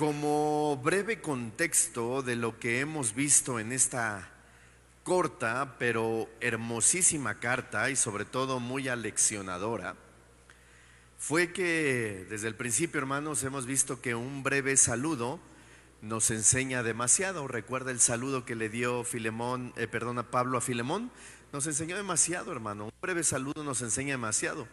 Como breve contexto de lo que hemos visto en esta corta pero hermosísima carta y sobre todo muy aleccionadora, fue que desde el principio, hermanos, hemos visto que un breve saludo nos enseña demasiado. Recuerda el saludo que le dio Pablo a Filemón, nos enseñó demasiado, hermano. Un breve saludo nos enseña demasiado.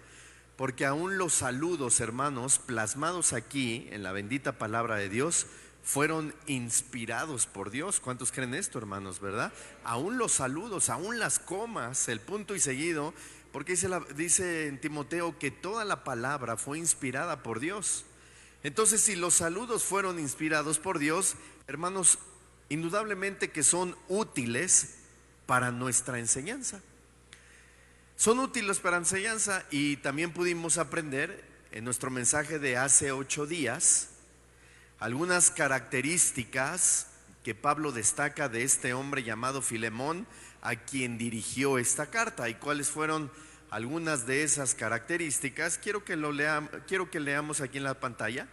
Porque aún los saludos, hermanos, plasmados aquí en la bendita palabra de Dios, fueron inspirados por Dios. ¿Cuántos creen esto, hermanos, verdad? Aún los saludos, aún las comas, el punto y seguido, porque dice en Timoteo que toda la palabra fue inspirada por Dios. Entonces, si los saludos fueron inspirados por Dios, hermanos, indudablemente que son útiles para nuestra enseñanza. Son útiles para enseñanza y también pudimos aprender en nuestro mensaje de hace 8 días algunas características que Pablo destaca de este hombre llamado Filemón, a quien dirigió esta carta. ¿Y cuáles fueron algunas de esas características? Quiero que leamos aquí en la pantalla.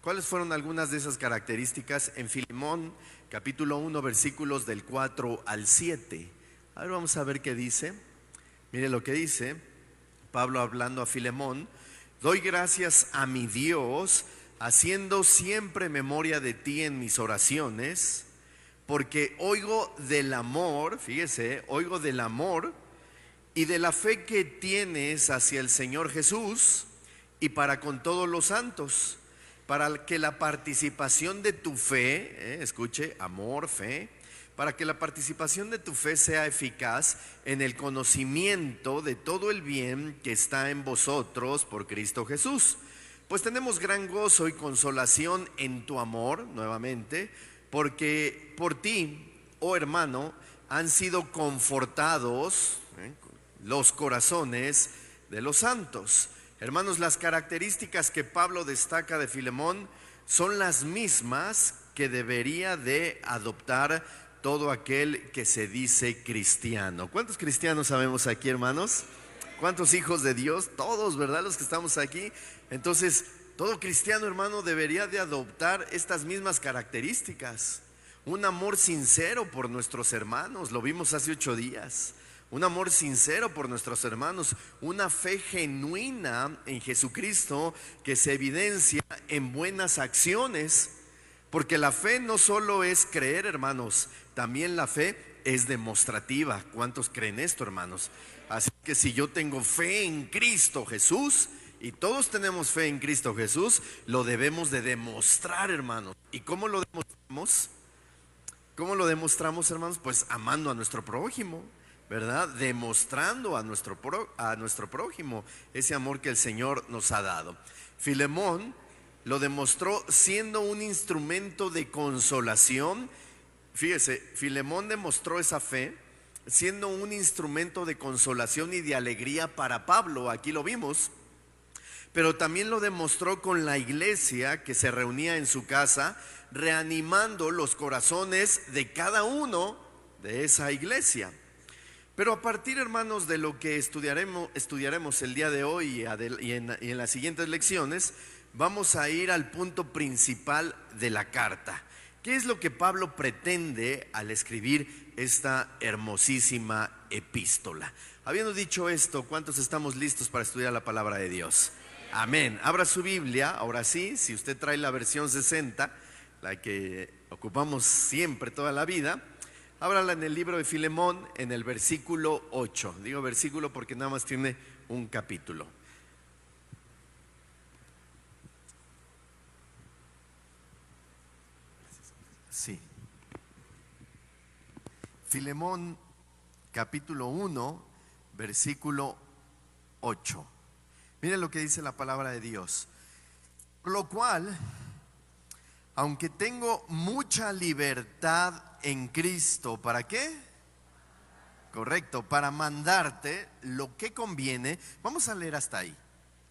¿Cuáles fueron algunas de esas características en Filemón, capítulo 1, versículos del 4 al 7? A ver, vamos a ver qué dice. Mire lo que dice Pablo hablando a Filemón: doy gracias a mi Dios, haciendo siempre memoria de ti en mis oraciones, porque oigo del amor, fíjese, oigo del amor y de la fe que tienes hacia el Señor Jesús y para con todos los santos, para que la participación de tu fe, escuche, amor, fe, para que la participación de tu fe sea eficaz en el conocimiento de todo el bien que está en vosotros por Cristo Jesús. Pues tenemos gran gozo y consolación en tu amor, nuevamente, porque por ti, oh hermano, han sido confortados los corazones de los santos. Hermanos, las características que Pablo destaca de Filemón son las mismas que debería de adoptar todo aquel que se dice cristiano. ¿Cuántos cristianos sabemos aquí, hermanos? ¿Cuántos hijos de Dios? Todos, ¿verdad? Los que estamos aquí. Entonces, todo cristiano, hermano, debería de adoptar estas mismas características. Un amor sincero por nuestros hermanos, lo vimos hace 8 días. Un amor sincero por nuestros hermanos, una fe genuina en Jesucristo que se evidencia en buenas acciones. Porque la fe no solo es creer, hermanos, también la fe es demostrativa. ¿Cuántos creen esto, hermanos? Así que si yo tengo fe en Cristo Jesús, y todos tenemos fe en Cristo Jesús, lo debemos de demostrar, hermanos. ¿Y cómo lo demostramos? ¿Cómo lo demostramos, hermanos? Pues amando a nuestro prójimo, ¿verdad? Demostrando a nuestro prójimo ese amor que el Señor nos ha dado. Filemón lo demostró siendo un instrumento de consolación. Fíjese, Filemón demostró esa fe siendo un instrumento de consolación y de alegría para Pablo, aquí lo vimos, pero también lo demostró con la iglesia que se reunía en su casa, reanimando los corazones de cada uno de esa iglesia. Pero a partir, hermanos, de lo que estudiaremos el día de hoy y en las siguientes lecciones, vamos a ir al punto principal de la carta. ¿Qué es lo que Pablo pretende al escribir esta hermosísima epístola? Habiendo dicho esto, ¿cuántos estamos listos para estudiar la palabra de Dios? Amén. Abra su Biblia, ahora sí, si usted trae la versión 60, la que ocupamos siempre toda la vida, ábrala en el libro de Filemón, en el versículo 8. Digo versículo porque nada más tiene un capítulo. Sí. Filemón, capítulo 1, versículo 8. Miren lo que dice la palabra de Dios. Por lo cual, aunque tengo mucha libertad en Cristo, ¿para qué? Correcto, para mandarte lo que conviene. Vamos a leer hasta ahí.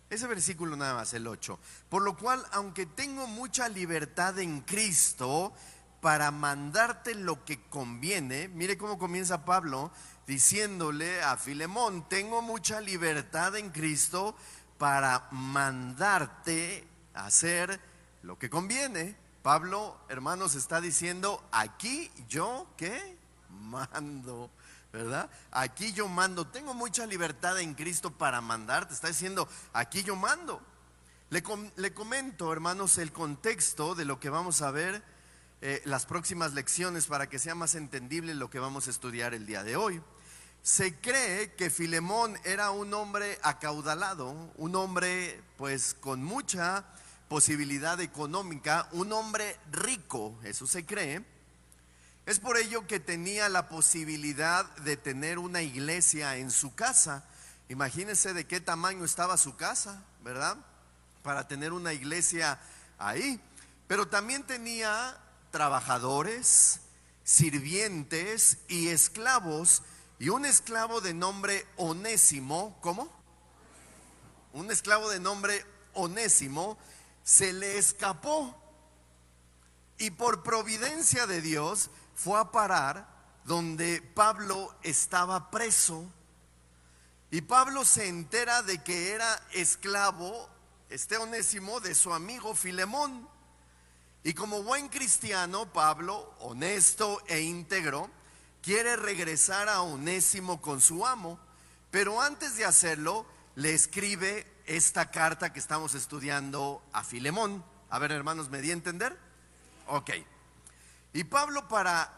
Ese versículo nada más, el 8. Por lo cual, aunque tengo mucha libertad en Cristo, para mandarte lo que conviene. Mire cómo comienza Pablo diciéndole a Filemón: tengo mucha libertad en Cristo para mandarte a hacer lo que conviene. Pablo, hermanos, está diciendo, aquí yo, ¿qué? Mando, ¿verdad? Aquí yo mando, tengo mucha libertad en Cristo para mandar, te está diciendo, aquí yo mando. Le comento, hermanos, el contexto de lo que vamos a ver las próximas lecciones para que sea más entendible lo que vamos a estudiar el día de hoy. Se cree que Filemón era un hombre acaudalado, un hombre pues con mucha posibilidad económica, un hombre rico, eso se cree. Es por ello que tenía la posibilidad de tener una iglesia en su casa. Imagínense de qué tamaño estaba su casa, ¿verdad? Para tener una iglesia ahí. Pero también tenía trabajadores, sirvientes y esclavos. Y un esclavo de nombre Onésimo, ¿cómo? Un esclavo de nombre Onésimo se le escapó y por providencia de Dios fue a parar donde Pablo estaba preso. Y Pablo se entera de que era esclavo, Onésimo, de su amigo Filemón. Y como buen cristiano, Pablo, honesto e íntegro, quiere regresar a Onésimo con su amo, pero antes de hacerlo, le escribe esta carta que estamos estudiando a Filemón. A ver, hermanos, ¿me di a entender? Ok. Y Pablo, para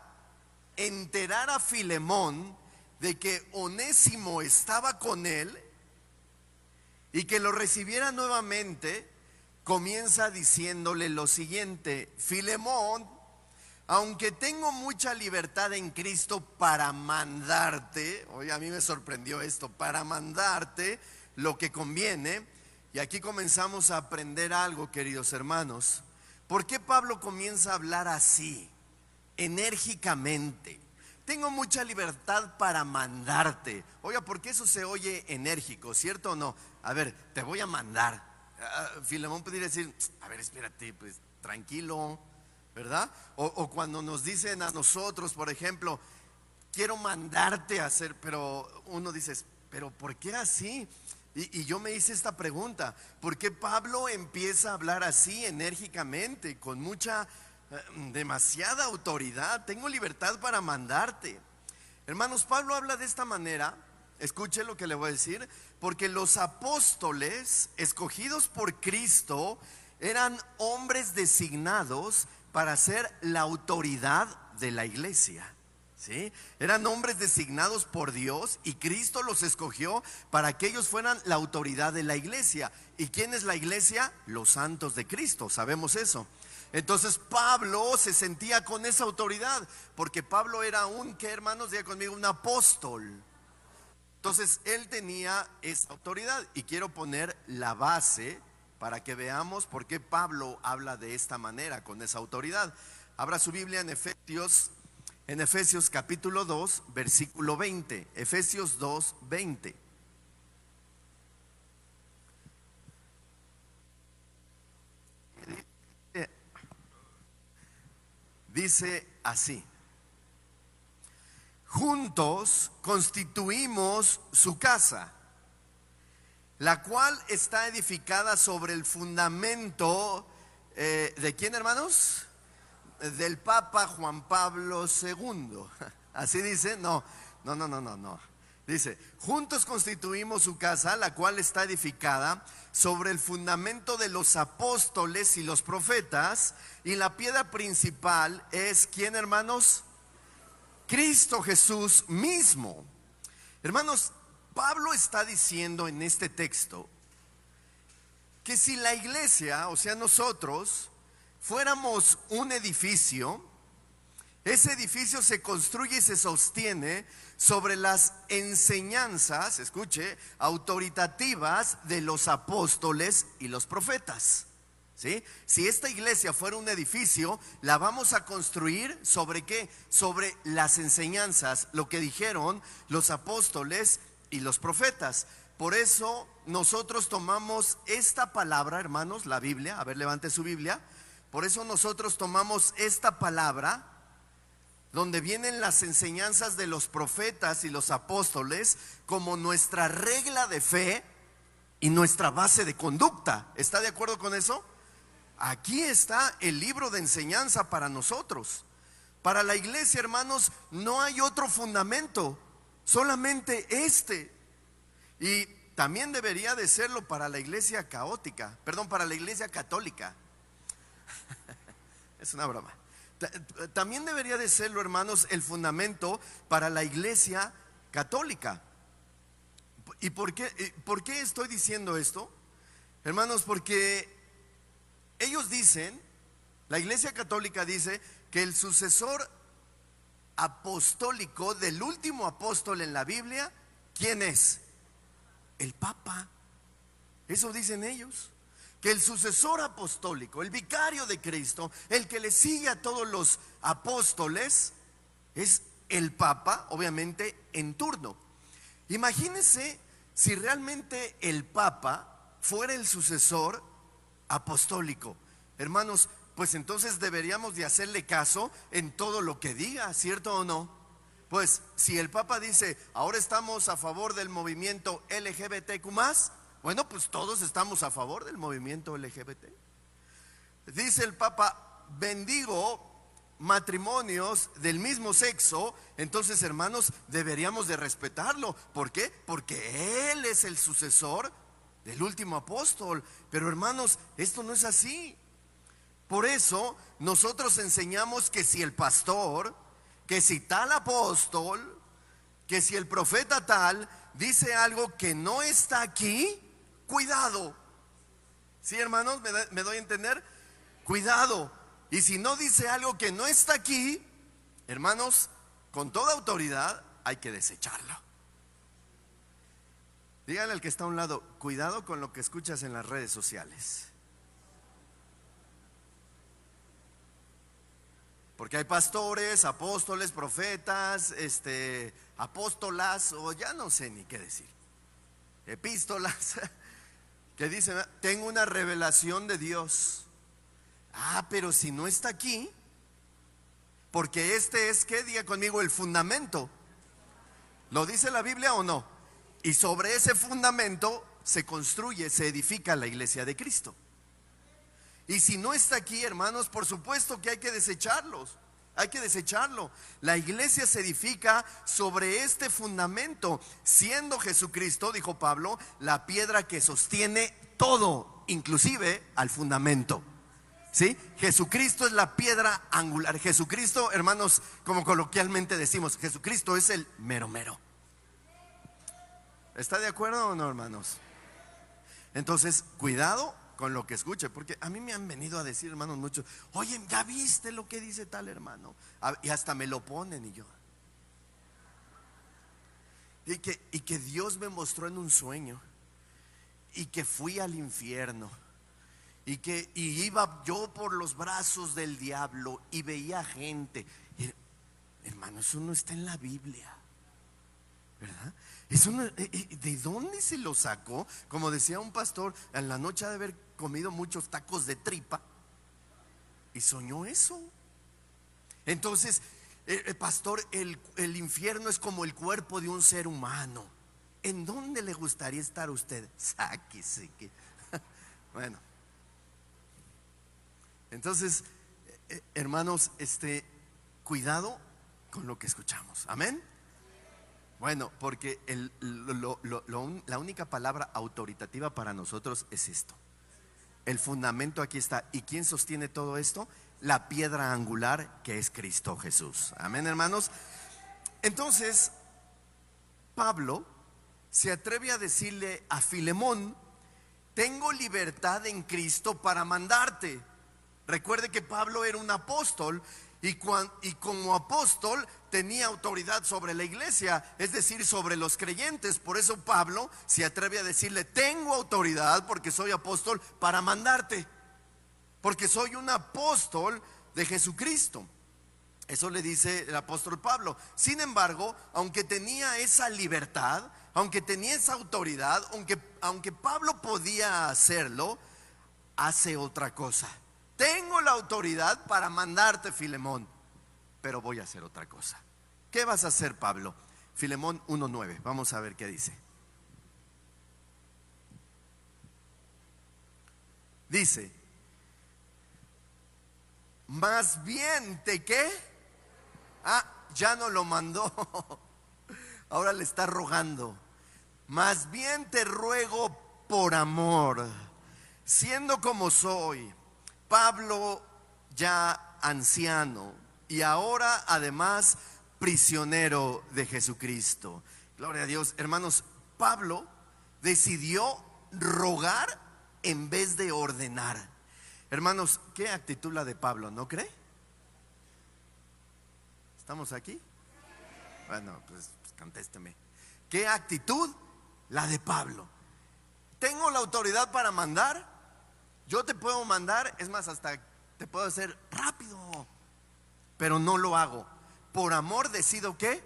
enterar a Filemón de que Onésimo estaba con él y que lo recibiera nuevamente, comienza diciéndole lo siguiente: Filemón, aunque tengo mucha libertad en Cristo para mandarte, oye, a mí me sorprendió esto, para mandarte lo que conviene. Y aquí comenzamos a aprender algo, queridos hermanos. ¿Por qué Pablo comienza a hablar así, enérgicamente? Tengo mucha libertad para mandarte. Oiga, porque eso se oye enérgico, ¿cierto o no? A ver, te voy a mandar. Filemón podría decir, a ver, espérate, pues tranquilo, ¿verdad? O cuando nos dicen a nosotros, por ejemplo, quiero mandarte a hacer, pero uno dice, pero ¿por qué así? Y yo me hice esta pregunta: ¿por qué Pablo empieza a hablar así enérgicamente, con mucha, demasiada autoridad? Tengo libertad para mandarte. Hermanos, Pablo habla de esta manera, escuche lo que le voy a decir, porque los apóstoles escogidos por Cristo eran hombres designados para ser la autoridad de la iglesia, ¿sí? Eran hombres designados por Dios y Cristo los escogió para que ellos fueran la autoridad de la iglesia. ¿Y quién es la iglesia? Los santos de Cristo, sabemos eso. Entonces Pablo se sentía con esa autoridad, porque Pablo era ¿qué, hermanos? Diga conmigo, un apóstol. Entonces él tenía esa autoridad, y quiero poner la base para que veamos por qué Pablo habla de esta manera, con esa autoridad. Abra su Biblia en Efesios capítulo 2, versículo 20. Efesios 2, 20. Dice así: juntos constituimos su casa, la cual está edificada sobre el fundamento, ¿de quién, hermanos? Del Papa Juan Pablo II. Así dice, no. Dice, juntos constituimos su casa, la cual está edificada sobre el fundamento de los apóstoles y los profetas, y la piedra principal es, ¿quién, hermanos? Cristo Jesús mismo. Hermanos, Pablo está diciendo en este texto que si la iglesia, o sea nosotros, fuéramos un edificio, ese edificio se construye y se sostiene sobre las enseñanzas, escuche, autoritativas de los apóstoles y los profetas, ¿sí? Si esta iglesia fuera un edificio, la vamos a construir ¿sobre qué? Sobre las enseñanzas, lo que dijeron los apóstoles y los profetas. Por eso nosotros tomamos esta palabra, hermanos, la Biblia. A ver, levante su Biblia. Por eso nosotros tomamos esta palabra, donde vienen las enseñanzas de los profetas y los apóstoles, como nuestra regla de fe y nuestra base de conducta. ¿Está de acuerdo con eso? aquí está el libro de enseñanza para nosotros. Para la iglesia, hermanos, no hay otro fundamento, solamente este. Y también debería de serlo para la iglesia católica. Para la iglesia católica. Es una broma. También debería de serlo, hermanos, el fundamento para la iglesia católica. ¿Y por qué estoy diciendo esto? Hermanos, porque ellos dicen, la iglesia católica dice que el sucesor apostólico del último apóstol en la Biblia, ¿quién es? El Papa. Eso dicen ellos. Que el sucesor apostólico, el vicario de Cristo, el que le sigue a todos los apóstoles, es el Papa, obviamente en turno. Imagínense si realmente el Papa fuera el sucesor apostólico. Hermanos, pues entonces deberíamos de hacerle caso en todo lo que diga, ¿cierto o no? Pues si el Papa dice, ahora estamos a favor del movimiento LGBTQ+, bueno, pues todos estamos a favor del movimiento LGBT. Dice el Papa, bendigo matrimonios del mismo sexo, entonces, hermanos, deberíamos de respetarlo. ¿Por qué? Porque él es el sucesor del último apóstol. Pero, hermanos, esto no es así. Por eso nosotros enseñamos que si el pastor, que si tal apóstol, que si el profeta tal dice algo que no está aquí, cuidado. ¿Sí, hermanos? ¿Me doy a entender? Cuidado. Y si no dice algo que no está aquí, hermanos, con toda autoridad hay que desecharlo. Díganle al que está a un lado, cuidado con lo que escuchas en las redes sociales. Porque hay pastores, apóstoles, profetas, apóstolas, o ya no sé ni qué decir, epístolas, que dicen, tengo una revelación de Dios. Pero si no está aquí, porque este es, ¿qué? Diga conmigo, el fundamento. ¿Lo dice la Biblia o no? Y sobre ese fundamento se construye, se edifica la iglesia de Cristo. Y si no está aquí, hermanos, por supuesto que hay que desecharlos. Hay que desecharlo. La iglesia se edifica sobre este fundamento, siendo Jesucristo, dijo Pablo, la piedra que sostiene todo, inclusive al fundamento. ¿Sí? Jesucristo es la piedra angular. Jesucristo, hermanos, como coloquialmente decimos, Jesucristo es el mero mero. ¿Está de acuerdo o no, hermanos? Entonces, cuidado con lo que escuche, porque a mí me han venido a decir, hermanos, muchos, oye, ¿ya viste lo que dice tal hermano? Y hasta me lo ponen y yo. Y que Dios me mostró en un sueño, y que fui al infierno, y iba yo por los brazos del diablo y veía gente. Hermano, eso no está en la Biblia, ¿verdad? Eso no, ¿de dónde se lo sacó? Como decía un pastor, en la noche ha de haber comido muchos tacos de tripa y soñó eso. Entonces, pastor, el infierno es como el cuerpo de un ser humano. ¿En dónde le gustaría estar a usted? Sáquese que. Bueno, entonces, hermanos, cuidado con lo que escuchamos. Amén. Bueno, porque la única palabra autoritativa para nosotros es esto. El fundamento aquí está. ¿Y quién sostiene todo esto? La piedra angular, que es Cristo Jesús. Amén, hermanos. Entonces, Pablo se atreve a decirle a Filemón, tengo libertad en Cristo para mandarte. Recuerde que Pablo era un apóstol y como apóstol tenía autoridad sobre la iglesia, es decir, sobre los creyentes. Por eso Pablo se atreve a decirle, tengo autoridad porque soy apóstol para mandarte, porque soy un apóstol de Jesucristo. Eso le dice el apóstol Pablo. Sin embargo, aunque tenía esa libertad, aunque tenía esa autoridad, aunque Pablo podía hacerlo, hace otra cosa. Tengo la autoridad para mandarte, Filemón, pero voy a hacer otra cosa. ¿Qué vas a hacer, Pablo? Filemón 1:9, vamos a ver qué dice. Dice, Más bien te qué. Ya no lo mandó. Ahora le está rogando. Más bien te ruego por amor, siendo como soy, Pablo ya anciano y ahora además prisionero de Jesucristo. Gloria a Dios. Hermanos, Pablo decidió rogar en vez de ordenar. Hermanos, qué actitud la de Pablo, ¿no cree? ¿Estamos aquí? Bueno, pues contésteme. ¿Qué actitud la de Pablo? ¿Tengo la autoridad para mandar? Yo te puedo mandar, es más, hasta te puedo hacer rápido, pero no lo hago. Por amor decido ¿qué?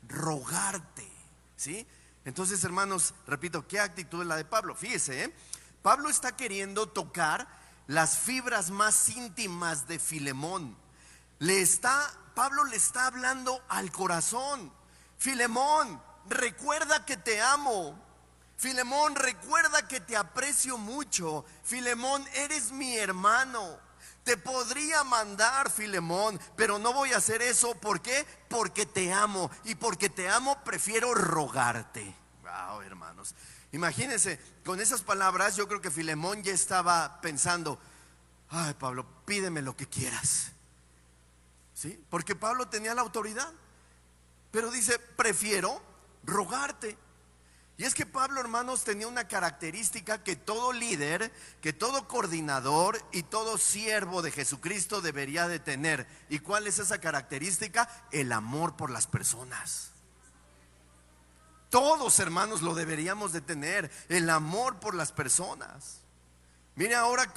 Rogarte, ¿sí? Entonces, hermanos, repito, ¿qué actitud es la de Pablo? Fíjese, Pablo está queriendo tocar las fibras más íntimas de Filemón. Pablo le está hablando al corazón. Filemón, recuerda que te amo. Filemón, recuerda que te aprecio mucho. Filemón, eres mi hermano. Te podría mandar, Filemón, pero no voy a hacer eso. ¿Por qué? Porque te amo. Y porque te amo, prefiero rogarte. Wow, hermanos. Imagínense, con esas palabras yo creo que Filemón ya estaba pensando: ay, Pablo, pídeme lo que quieras. ¿Sí? Porque Pablo tenía la autoridad. Pero dice, prefiero rogarte. Y es que Pablo, hermanos, tenía una característica que todo líder, que todo coordinador y todo siervo de Jesucristo debería de tener. ¿Y cuál es esa característica? El amor por las personas. Todos, hermanos, lo deberíamos de tener, el amor por las personas. Mire ahora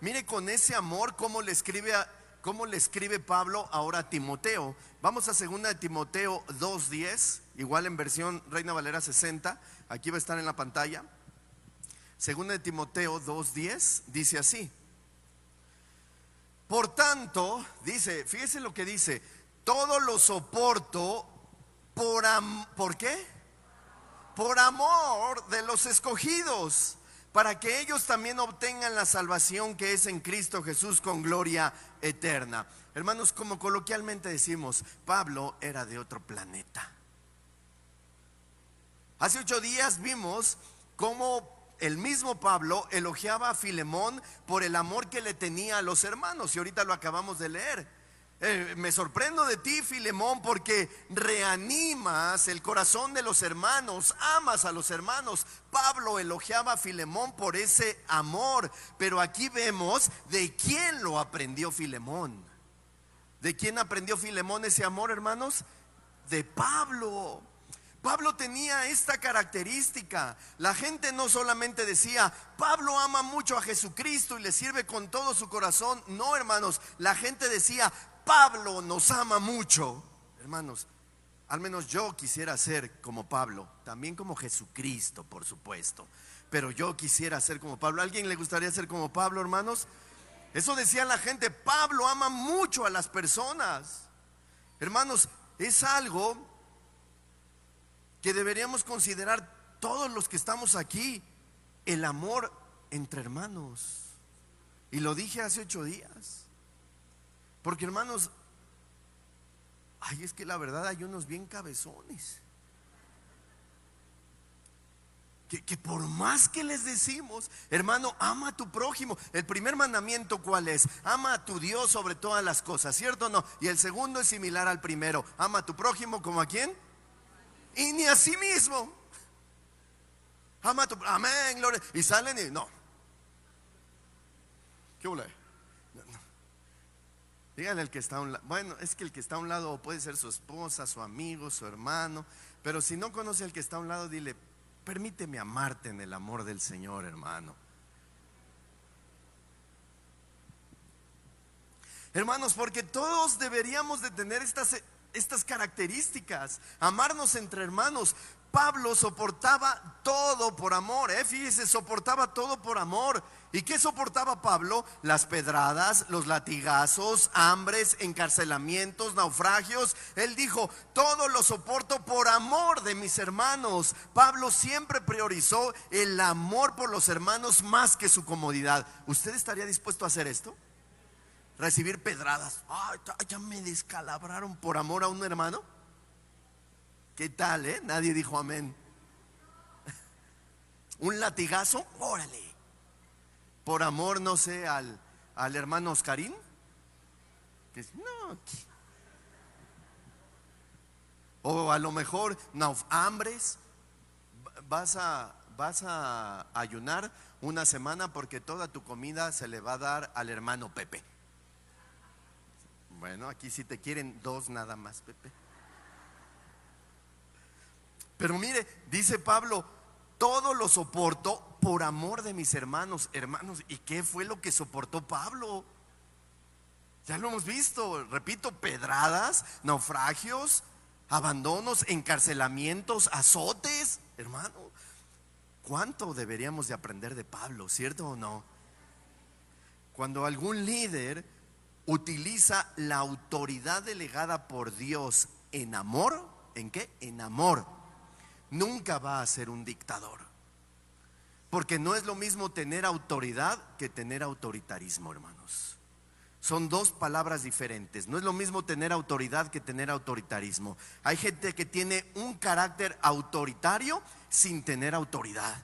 mire con ese amor cómo le escribe Pablo ahora a Timoteo. Vamos a 2 de Timoteo 2:10, igual en versión Reina Valera 60, aquí va a estar en la pantalla. 2 de Timoteo 2:10 dice así: por tanto, dice, fíjese lo que dice, todo lo soporto ¿por qué? Por amor de los escogidos, para que ellos también obtengan la salvación que es en Cristo Jesús con gloria eterna. Hermanos, como coloquialmente decimos, Pablo era de otro planeta. Hace 8 días vimos cómo el mismo Pablo elogiaba a Filemón por el amor que le tenía a los hermanos, y ahorita lo acabamos de leer. Me sorprendo de ti, Filemón, porque reanimas el corazón de los hermanos, amas a los hermanos. Pablo elogiaba a Filemón por ese amor, pero aquí vemos de quién lo aprendió Filemón. ¿De quién aprendió Filemón ese amor, hermanos? De Pablo. Pablo tenía esta característica. La gente no solamente decía, Pablo ama mucho a Jesucristo y le sirve con todo su corazón. No, hermanos, la gente decía, Pablo nos ama mucho. Hermanos, al menos yo quisiera ser como Pablo, también como Jesucristo, por supuesto, pero yo quisiera ser como Pablo. ¿A alguien le gustaría ser como Pablo, hermanos? Eso decía la gente, Pablo ama mucho a las personas. Hermanos, es algo que deberíamos considerar todos los que estamos aquí, el amor entre hermanos. Y lo dije hace 8 días. Porque, hermanos, es que la verdad hay unos bien cabezones que por más que les decimos, hermano, ama a tu prójimo. El primer mandamiento, ¿cuál es? Ama a tu Dios sobre todas las cosas, ¿cierto o no? Y el segundo es similar al primero, ama a tu prójimo como a quién, y ni a sí mismo. Ama a tu, amén, gloria. Y salen y no. ¿Qué huele? Dígale al que está a un lado. Bueno, es que el que está a un lado puede ser su esposa, su amigo, su hermano. Pero si no conoce al que está a un lado, dile, permíteme amarte en el amor del Señor, hermano. Hermanos, porque todos deberíamos de tener estas características, amarnos entre hermanos. Pablo soportaba todo por amor, fíjese, soportaba todo por amor. ¿Y qué soportaba Pablo? Las pedradas, los latigazos, hambres, encarcelamientos, naufragios. Él dijo, todo lo soporto por amor de mis hermanos. Pablo siempre priorizó el amor por los hermanos más que su comodidad. ¿Usted estaría dispuesto a hacer esto? recibir pedradas. Ay, ya me descalabraron por amor a un hermano. ¿Qué tal, Nadie dijo amén. Un latigazo, órale. Por amor, no sé, al hermano Oscarín. No. O a lo mejor, no, hambres. Vas a ayunar una semana porque toda tu comida se le va a dar al hermano Pepe. Bueno, aquí sí te quieren 2 nada más, Pepe. Pero mire, dice Pablo, todo lo soporto por amor de mis hermanos. Hermanos, ¿y qué fue lo que soportó Pablo? Ya lo hemos visto, repito, pedradas, naufragios, abandonos, encarcelamientos, azotes. Hermano, ¿cuánto deberíamos de aprender de Pablo, cierto o no? Cuando algún líder utiliza la autoridad delegada por Dios en amor, ¿en qué? En amor. Nunca va a ser un dictador. Porque no es lo mismo tener autoridad que tener autoritarismo, hermanos. Son 2 palabras diferentes. No es lo mismo tener autoridad que tener autoritarismo. Hay gente que tiene un carácter autoritario sin tener autoridad.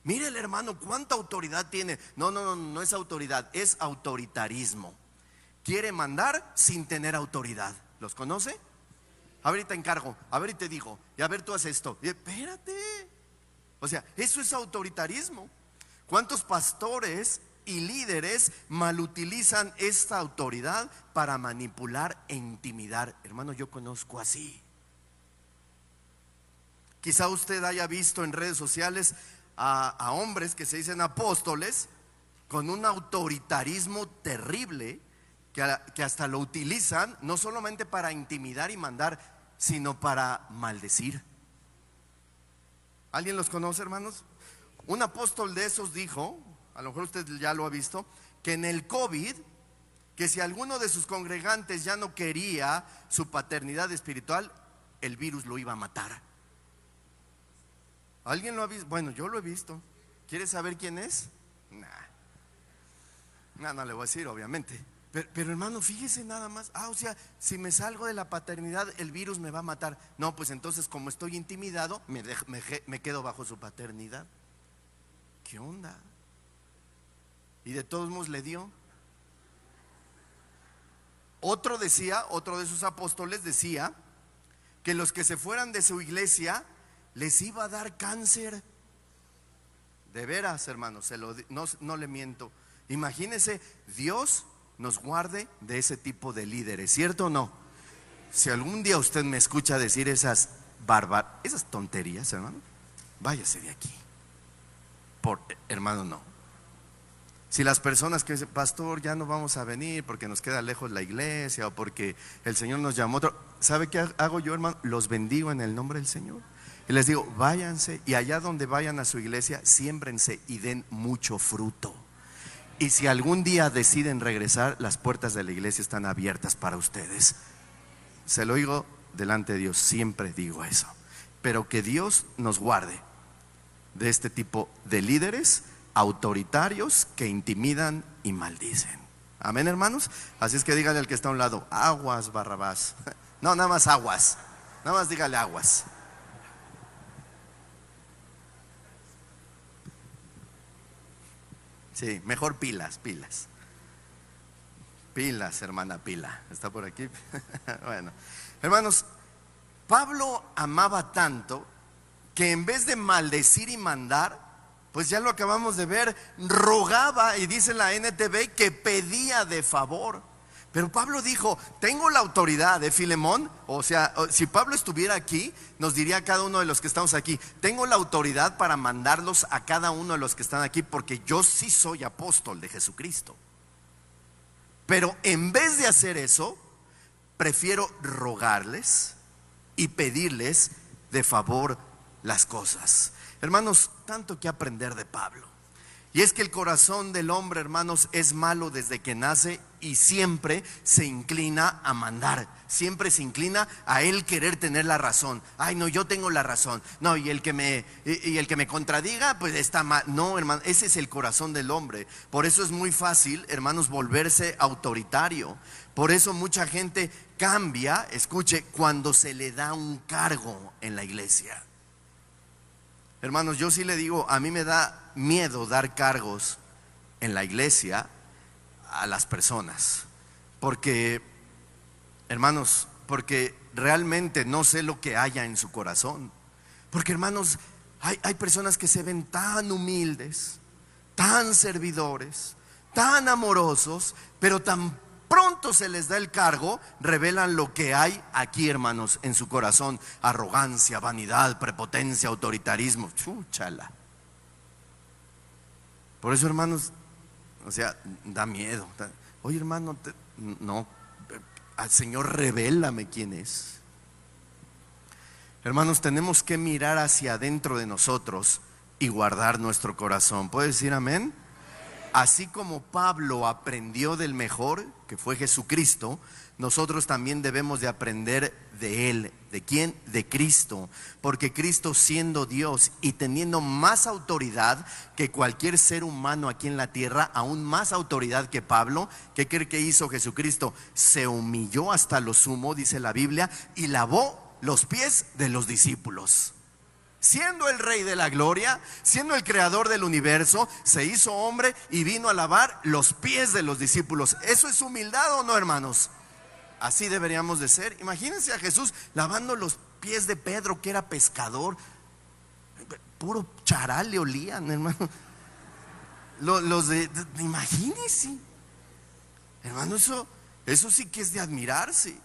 Mire el hermano, ¿cuánta autoridad tiene? No es autoridad, es autoritarismo. Quiere mandar sin tener autoridad. ¿Los conoce? A ver, te encargo, a ver y te digo, y a ver tú haces esto. Y espérate. O sea, eso es autoritarismo. ¿Cuántos pastores y líderes malutilizan esta autoridad para manipular e intimidar? Hermano, yo conozco así. Quizá usted haya visto en redes sociales a hombres que se dicen apóstoles con un autoritarismo terrible que hasta lo utilizan no solamente para intimidar y mandar, sino para maldecir. ¿Alguien los conoce, hermanos? Un apóstol de esos dijo, a lo mejor usted ya lo ha visto, que en el COVID, que si alguno de sus congregantes ya no quería su paternidad espiritual, el virus lo iba a matar. ¿Alguien lo ha visto? Bueno, yo lo he visto. ¿Quieres saber quién es? No le voy a decir, obviamente. Pero hermano, fíjese nada más. O sea, si me salgo de la paternidad, el virus me va a matar. No, pues entonces como estoy intimidado, me quedo bajo su paternidad. ¿Qué onda? Y de todos modos le dio. Otro de sus apóstoles decía que los que se fueran de su iglesia les iba a dar cáncer. De veras, hermanos, no le miento. Imagínese, Dios nos guarde de ese tipo de líderes, ¿cierto o no? Si algún día usted me escucha decir esas tonterías, hermano, váyase de aquí. Hermano, no. Si las personas que dicen, pastor, ya no vamos a venir porque nos queda lejos la iglesia o porque el Señor nos llamó otro, ¿sabe qué hago yo, hermano? Los bendigo en el nombre del Señor y les digo, váyanse, y allá donde vayan a su iglesia, siémbrense y den mucho fruto. Y si algún día deciden regresar, las puertas de la iglesia están abiertas para ustedes. Se lo digo delante de Dios, siempre digo eso. Pero que Dios nos guarde de este tipo de líderes autoritarios que intimidan y maldicen. Amén, hermanos. Así es que dígale al que está a un lado, aguas, Barrabás. No, nada más aguas. Nada más dígale aguas. Sí, mejor pilas. Pilas, hermana Pila. ¿Está por aquí? Bueno, hermanos, Pablo amaba tanto que en vez de maldecir y mandar, pues ya lo acabamos de ver, rogaba, y dice la NTV que pedía de favor. Pero Pablo dijo, tengo la autoridad de Filemón. O sea, si Pablo estuviera aquí, nos diría a cada uno de los que estamos aquí, tengo la autoridad para mandarlos a cada uno de los que están aquí, porque yo sí soy apóstol de Jesucristo. Pero en vez de hacer eso, prefiero rogarles y pedirles de favor las cosas. Hermanos, tanto que aprender de Pablo. Y es que el corazón del hombre, hermanos, es malo desde que nace y siempre se inclina a mandar. Siempre se inclina a él querer tener la razón. Ay, no, yo tengo la razón. No, y el que me contradiga, pues está mal. No, hermano, ese es el corazón del hombre. Por eso es muy fácil, hermanos, volverse autoritario. Por eso mucha gente cambia, escuche, cuando se le da un cargo en la iglesia. Hermanos, yo sí le digo, a mí me da miedo dar cargos en la iglesia a las personas. Porque, hermanos, porque realmente no sé lo que haya en su corazón. Porque, hermanos, hay personas que se ven tan humildes, tan servidores, tan amorosos, pero tan pronto se les da el cargo, revelan lo que hay aquí, hermanos, en su corazón: arrogancia, vanidad, prepotencia, autoritarismo. Chúchala. Por eso, hermanos, o sea, da miedo. Oye, hermano, no, al Señor, revélame quién es. Hermanos, tenemos que mirar hacia adentro de nosotros y guardar nuestro corazón. ¿Puedes decir amén? Así como Pablo aprendió del mejor, que fue Jesucristo, nosotros también debemos de aprender de Él. ¿De quién? De Cristo. Porque Cristo, siendo Dios y teniendo más autoridad que cualquier ser humano aquí en la tierra, aún más autoridad que Pablo, ¿qué cree que hizo Jesucristo? Se humilló hasta lo sumo, dice la Biblia, y lavó los pies de los discípulos. Siendo el Rey de la gloria, siendo el creador del universo, se hizo hombre y vino a lavar los pies de los discípulos. ¿Eso es humildad o no, hermanos? Así deberíamos de ser. Imagínense a Jesús lavando los pies de Pedro, que era pescador. Puro charal le olían, hermano. Imagínense, hermano, eso sí que es de admirarse.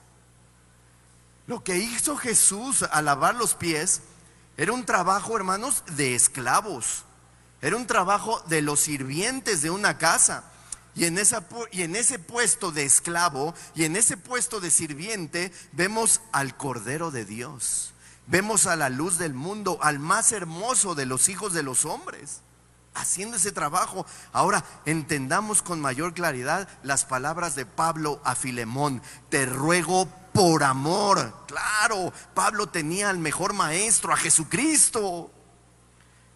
Lo que hizo Jesús al lavar los pies era un trabajo, hermanos, de esclavos. Era un trabajo de los sirvientes de una casa. Y en ese puesto de esclavo y en ese puesto de sirviente vemos al Cordero de Dios. Vemos a la luz del mundo, al más hermoso de los hijos de los hombres, haciendo ese trabajo. Ahora entendamos con mayor claridad las palabras de Pablo a Filemón: te ruego por amor. Claro, Pablo tenía al mejor maestro, a Jesucristo.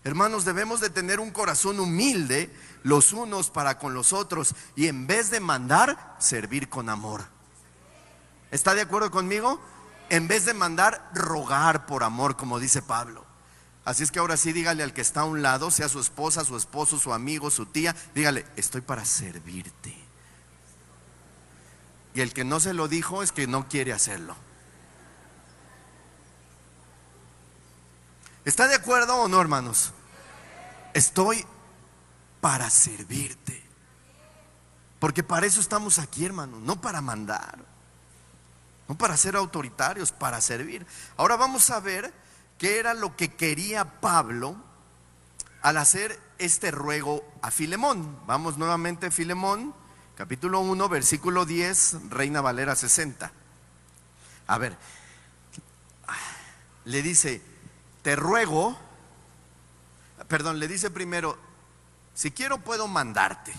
Hermanos, debemos de tener un corazón humilde los unos para con los otros, y en vez de mandar, servir con amor. ¿Está de acuerdo conmigo? En vez de mandar, rogar por amor, como dice Pablo. Así es que ahora sí, dígale al que está a un lado, sea su esposa, su esposo, su amigo, su tía, dígale: estoy para servirte. Y el que no se lo dijo es que no quiere hacerlo. ¿Está de acuerdo o no, hermanos? Estoy para servirte. Porque para eso estamos aquí, hermanos, no para mandar, no para ser autoritarios, para servir. Ahora vamos a ver qué era lo que quería Pablo al hacer este ruego a Filemón. Vamos nuevamente a Filemón, capítulo 1, versículo 10, Reina Valera 60. A ver, le dice: te ruego, le dice primero: si quiero puedo mandarte.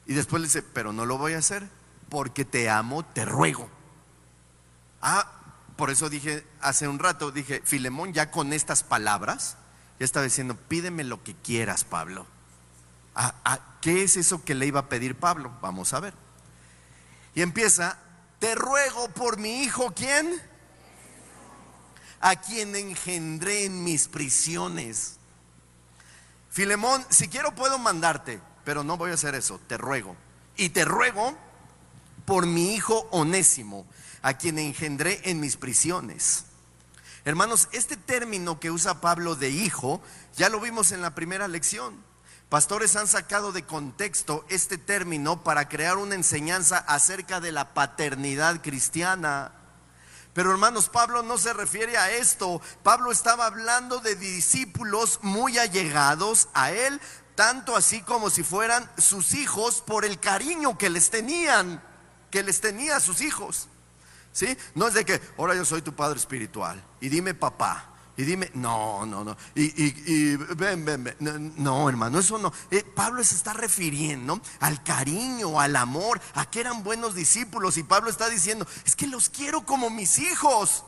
Y después le dice: pero no lo voy a hacer, porque te amo, te ruego. Por eso dije hace un rato, dije, Filemón ya con estas palabras ya estaba diciendo: pídeme lo que quieras, Pablo. ¿Qué es eso que le iba a pedir Pablo? Vamos a ver. Y empieza: te ruego por mi hijo, ¿quién? A quien engendré en mis prisiones. Filemón, si quiero puedo mandarte, pero no voy a hacer eso, te ruego. Y te ruego por mi hijo Onésimo, a quien engendré en mis prisiones. Hermanos, este término que usa Pablo de hijo, ya lo vimos en la primera lección. Pastores han sacado de contexto este término para crear una enseñanza acerca de la paternidad cristiana. Pero, hermanos, Pablo no se refiere a esto. Pablo estaba hablando de discípulos muy allegados a él, tanto así como si fueran sus hijos, por el cariño que les tenía a sus hijos. ¿Sí? No es de que ahora yo soy tu padre espiritual y dime papá. Y dime, no, no, no. Y ven. No, hermano, eso no. Pablo se está refiriendo al cariño, al amor, a que eran buenos discípulos. Y Pablo está diciendo, es que los quiero como mis hijos.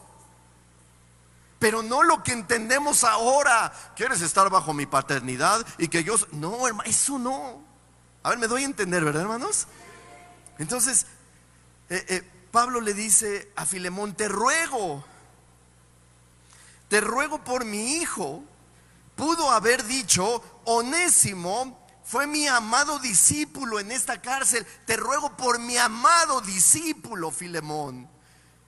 Pero no lo que entendemos ahora. ¿Quieres estar bajo mi paternidad? Y que yo... No, hermano, eso no. A ver, me doy a entender, ¿verdad, hermanos? Entonces, Pablo le dice a Filemón, te ruego por mi hijo. Pudo haber dicho, Onésimo fue mi amado discípulo en esta cárcel. Te ruego por mi amado discípulo, Filemón.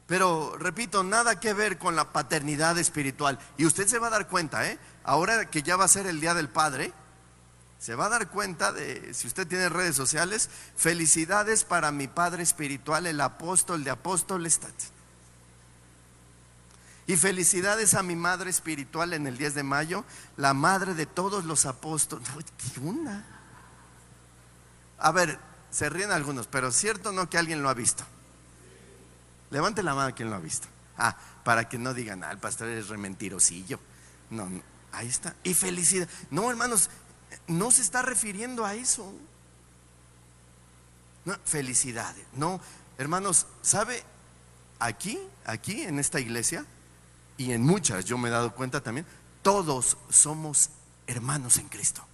Pero, repito, nada que ver con la paternidad espiritual. Y usted se va a dar cuenta, ahora que ya va a ser el Día del Padre, se va a dar cuenta de, si usted tiene redes sociales, felicidades para mi padre espiritual, el apóstol de apóstoles. Y felicidades a mi madre espiritual en el 10 de mayo, la madre de todos los apóstoles. ¿Qué onda? A ver, se ríen algunos, pero cierto no que alguien lo ha visto. Levante la mano quien lo ha visto. Para que no digan, el pastor es rementirosillo. No, ahí está. Y felicidad. No, hermanos, no se está refiriendo a eso. No, felicidades. No, hermanos, ¿sabe? Aquí en esta iglesia, y en muchas, yo me he dado cuenta también, todos somos hermanos en Cristo.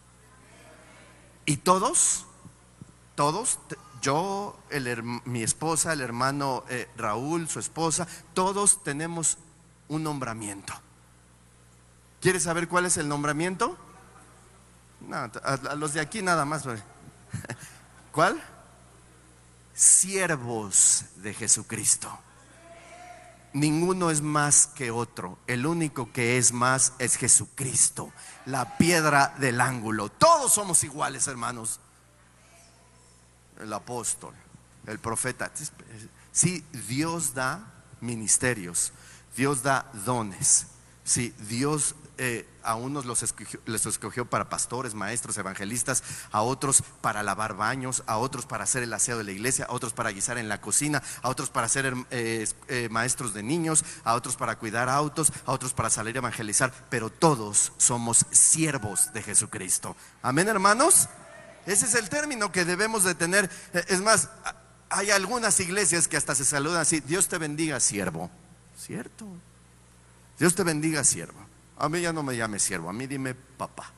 Y todos, yo, mi esposa, el hermano Raúl, su esposa, todos tenemos un nombramiento. ¿Quieres saber cuál es el nombramiento? No, a los de aquí nada más. ¿Cuál? Siervos de Jesucristo. Ninguno es más que otro. El único que es más es Jesucristo, la piedra del ángulo. Todos somos iguales, hermanos. El apóstol, el profeta. Sí, Dios da ministerios, Dios da dones. Sí, Dios a unos les escogió para pastores, maestros, evangelistas, a otros para lavar baños, a otros para hacer el aseo de la iglesia, a otros para guisar en la cocina, a otros para ser maestros de niños, a otros para cuidar autos, a otros para salir a evangelizar. Pero todos somos siervos de Jesucristo. Amén, hermanos. Ese es el término que debemos de tener. Es más, hay algunas iglesias que hasta se saludan así: Dios te bendiga, siervo. ¿Cierto? Dios te bendiga, siervo. A mí ya no me llame siervo, a mí dime papá.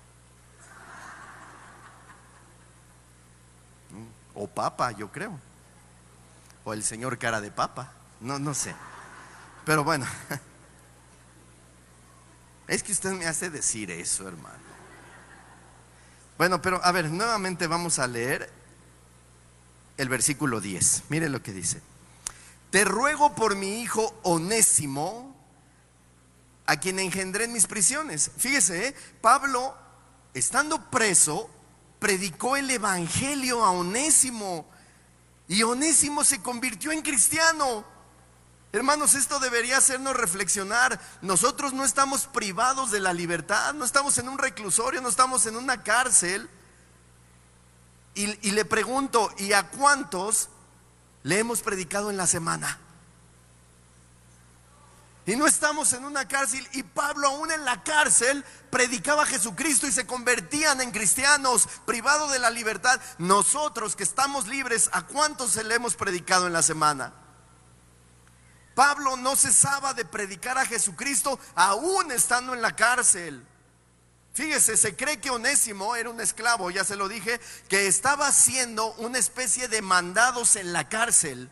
O papa, yo creo. O el señor cara de papa. No sé. Pero bueno, es que usted me hace decir eso, hermano. Bueno, pero a ver, nuevamente vamos a leer el versículo 10. Mire lo que dice: te ruego por mi hijo Onésimo, a quien engendré en mis prisiones. Fíjese, Pablo, estando preso, predicó el evangelio a Onésimo, y Onésimo se convirtió en cristiano. Hermanos, esto debería hacernos reflexionar. Nosotros no estamos privados de la libertad, no estamos en un reclusorio, no estamos en una cárcel. Y le pregunto, ¿y a cuántos le hemos predicado en la semana? Y no estamos en una cárcel. Y Pablo, aún en la cárcel, predicaba a Jesucristo y se convertían en cristianos, privados de la libertad. Nosotros que estamos libres, ¿a cuántos se le hemos predicado en la semana? Pablo no cesaba de predicar a Jesucristo aún estando en la cárcel. Fíjese, se cree que Onésimo era un esclavo, ya se lo dije, que estaba haciendo una especie de mandados en la cárcel.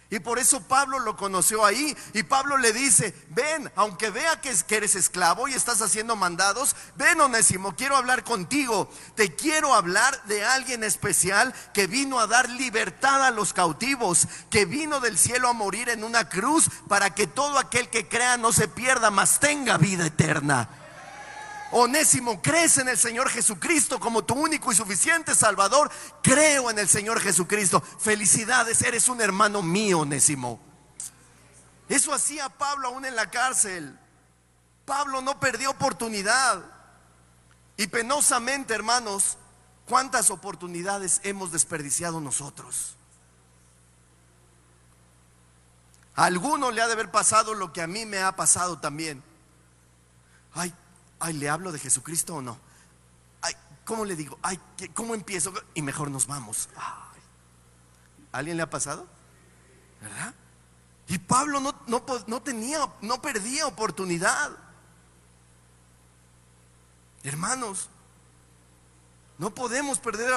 Y por eso Pablo lo conoció ahí. Y Pablo le dice: ven, aunque vea que eres esclavo y estás haciendo mandados, ven, Onésimo, quiero hablar contigo. Te quiero hablar de alguien especial que vino a dar libertad a los cautivos, que vino del cielo a morir en una cruz para que todo aquel que crea no se pierda, mas tenga vida eterna. Onésimo, ¿crees en el Señor Jesucristo como tu único y suficiente Salvador? Creo en el Señor Jesucristo. Felicidades, eres un hermano mío, Onésimo. Eso hacía Pablo aún en la cárcel. Pablo no perdió oportunidad. Y penosamente, hermanos, ¿cuántas oportunidades hemos desperdiciado nosotros? A alguno le ha de haber pasado lo que a mí me ha pasado también. Ay, ay, ¿le hablo de Jesucristo o no? Ay, ¿cómo le digo? Ay, ¿cómo empiezo? Y mejor nos vamos. Ay. ¿A alguien le ha pasado? ¿Verdad? Y Pablo no perdía oportunidad. Hermanos, no podemos perder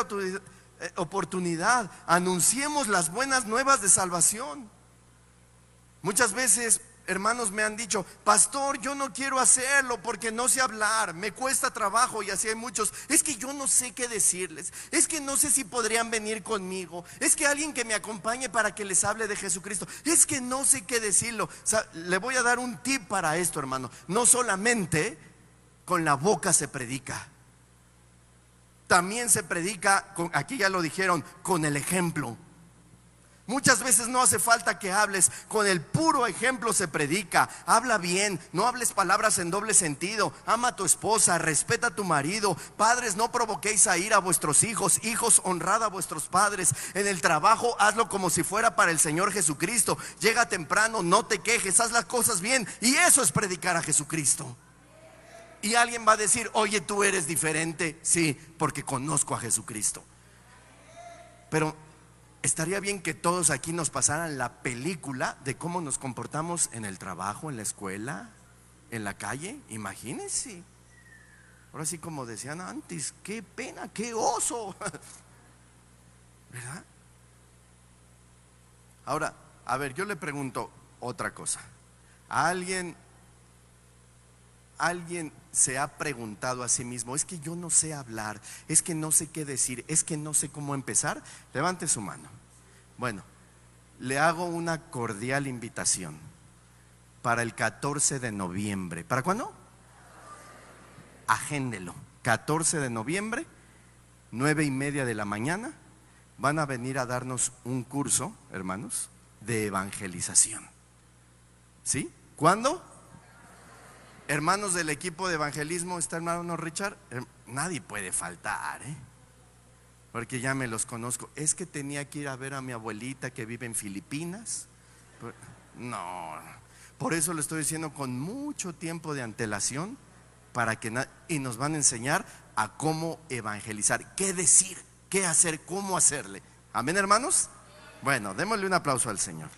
oportunidad. Anunciemos las buenas nuevas de salvación. Muchas veces, hermanos, me han dicho: pastor, yo no quiero hacerlo porque no sé hablar, me cuesta trabajo. Y así hay muchos: es que yo no sé qué decirles, es que no sé si podrían venir conmigo, es que alguien que me acompañe para que les hable de Jesucristo, es que no sé qué decirlo. O sea, le voy a dar un tip para esto, hermano. No solamente con la boca se predica, también se predica aquí ya lo dijeron, con el ejemplo. Muchas veces no hace falta que hables, con el puro ejemplo se predica. Habla bien, no hables palabras en doble sentido. Ama a tu esposa, respeta a tu marido. Padres, no provoquéis a ira a vuestros hijos. Hijos, honrad a vuestros padres. En el trabajo, hazlo como si fuera para el Señor Jesucristo. Llega temprano, no te quejes, haz las cosas bien. Y eso es predicar a Jesucristo. Y alguien va a decir: oye, tú eres diferente. Sí, porque conozco a Jesucristo. Pero estaría bien que todos aquí nos pasaran la película de cómo nos comportamos en el trabajo, en la escuela, en la calle. Imagínense. Ahora sí, como decían antes, qué pena, qué oso. ¿Verdad? Ahora, a ver, yo le pregunto otra cosa. ¿Alguien se ha preguntado a sí mismo: es que yo no sé hablar, es que no sé qué decir, es que no sé cómo empezar? Levante su mano. Bueno, le hago una cordial invitación para el 14 de noviembre. ¿Para cuándo? Agéndelo. 14 de noviembre, 9:30 de la mañana. Van a venir a darnos un curso, hermanos, de evangelización. ¿Sí? ¿Cuándo? Hermanos del equipo de evangelismo, ¿está hermano Richard? Nadie puede faltar, porque ya me los conozco. Es que tenía que ir a ver a mi abuelita que vive en Filipinas. No, por eso lo estoy diciendo con mucho tiempo de antelación, para que y nos van a enseñar a cómo evangelizar, qué decir, qué hacer, cómo hacerle. ¿Amén, hermanos? Bueno, démosle un aplauso al Señor.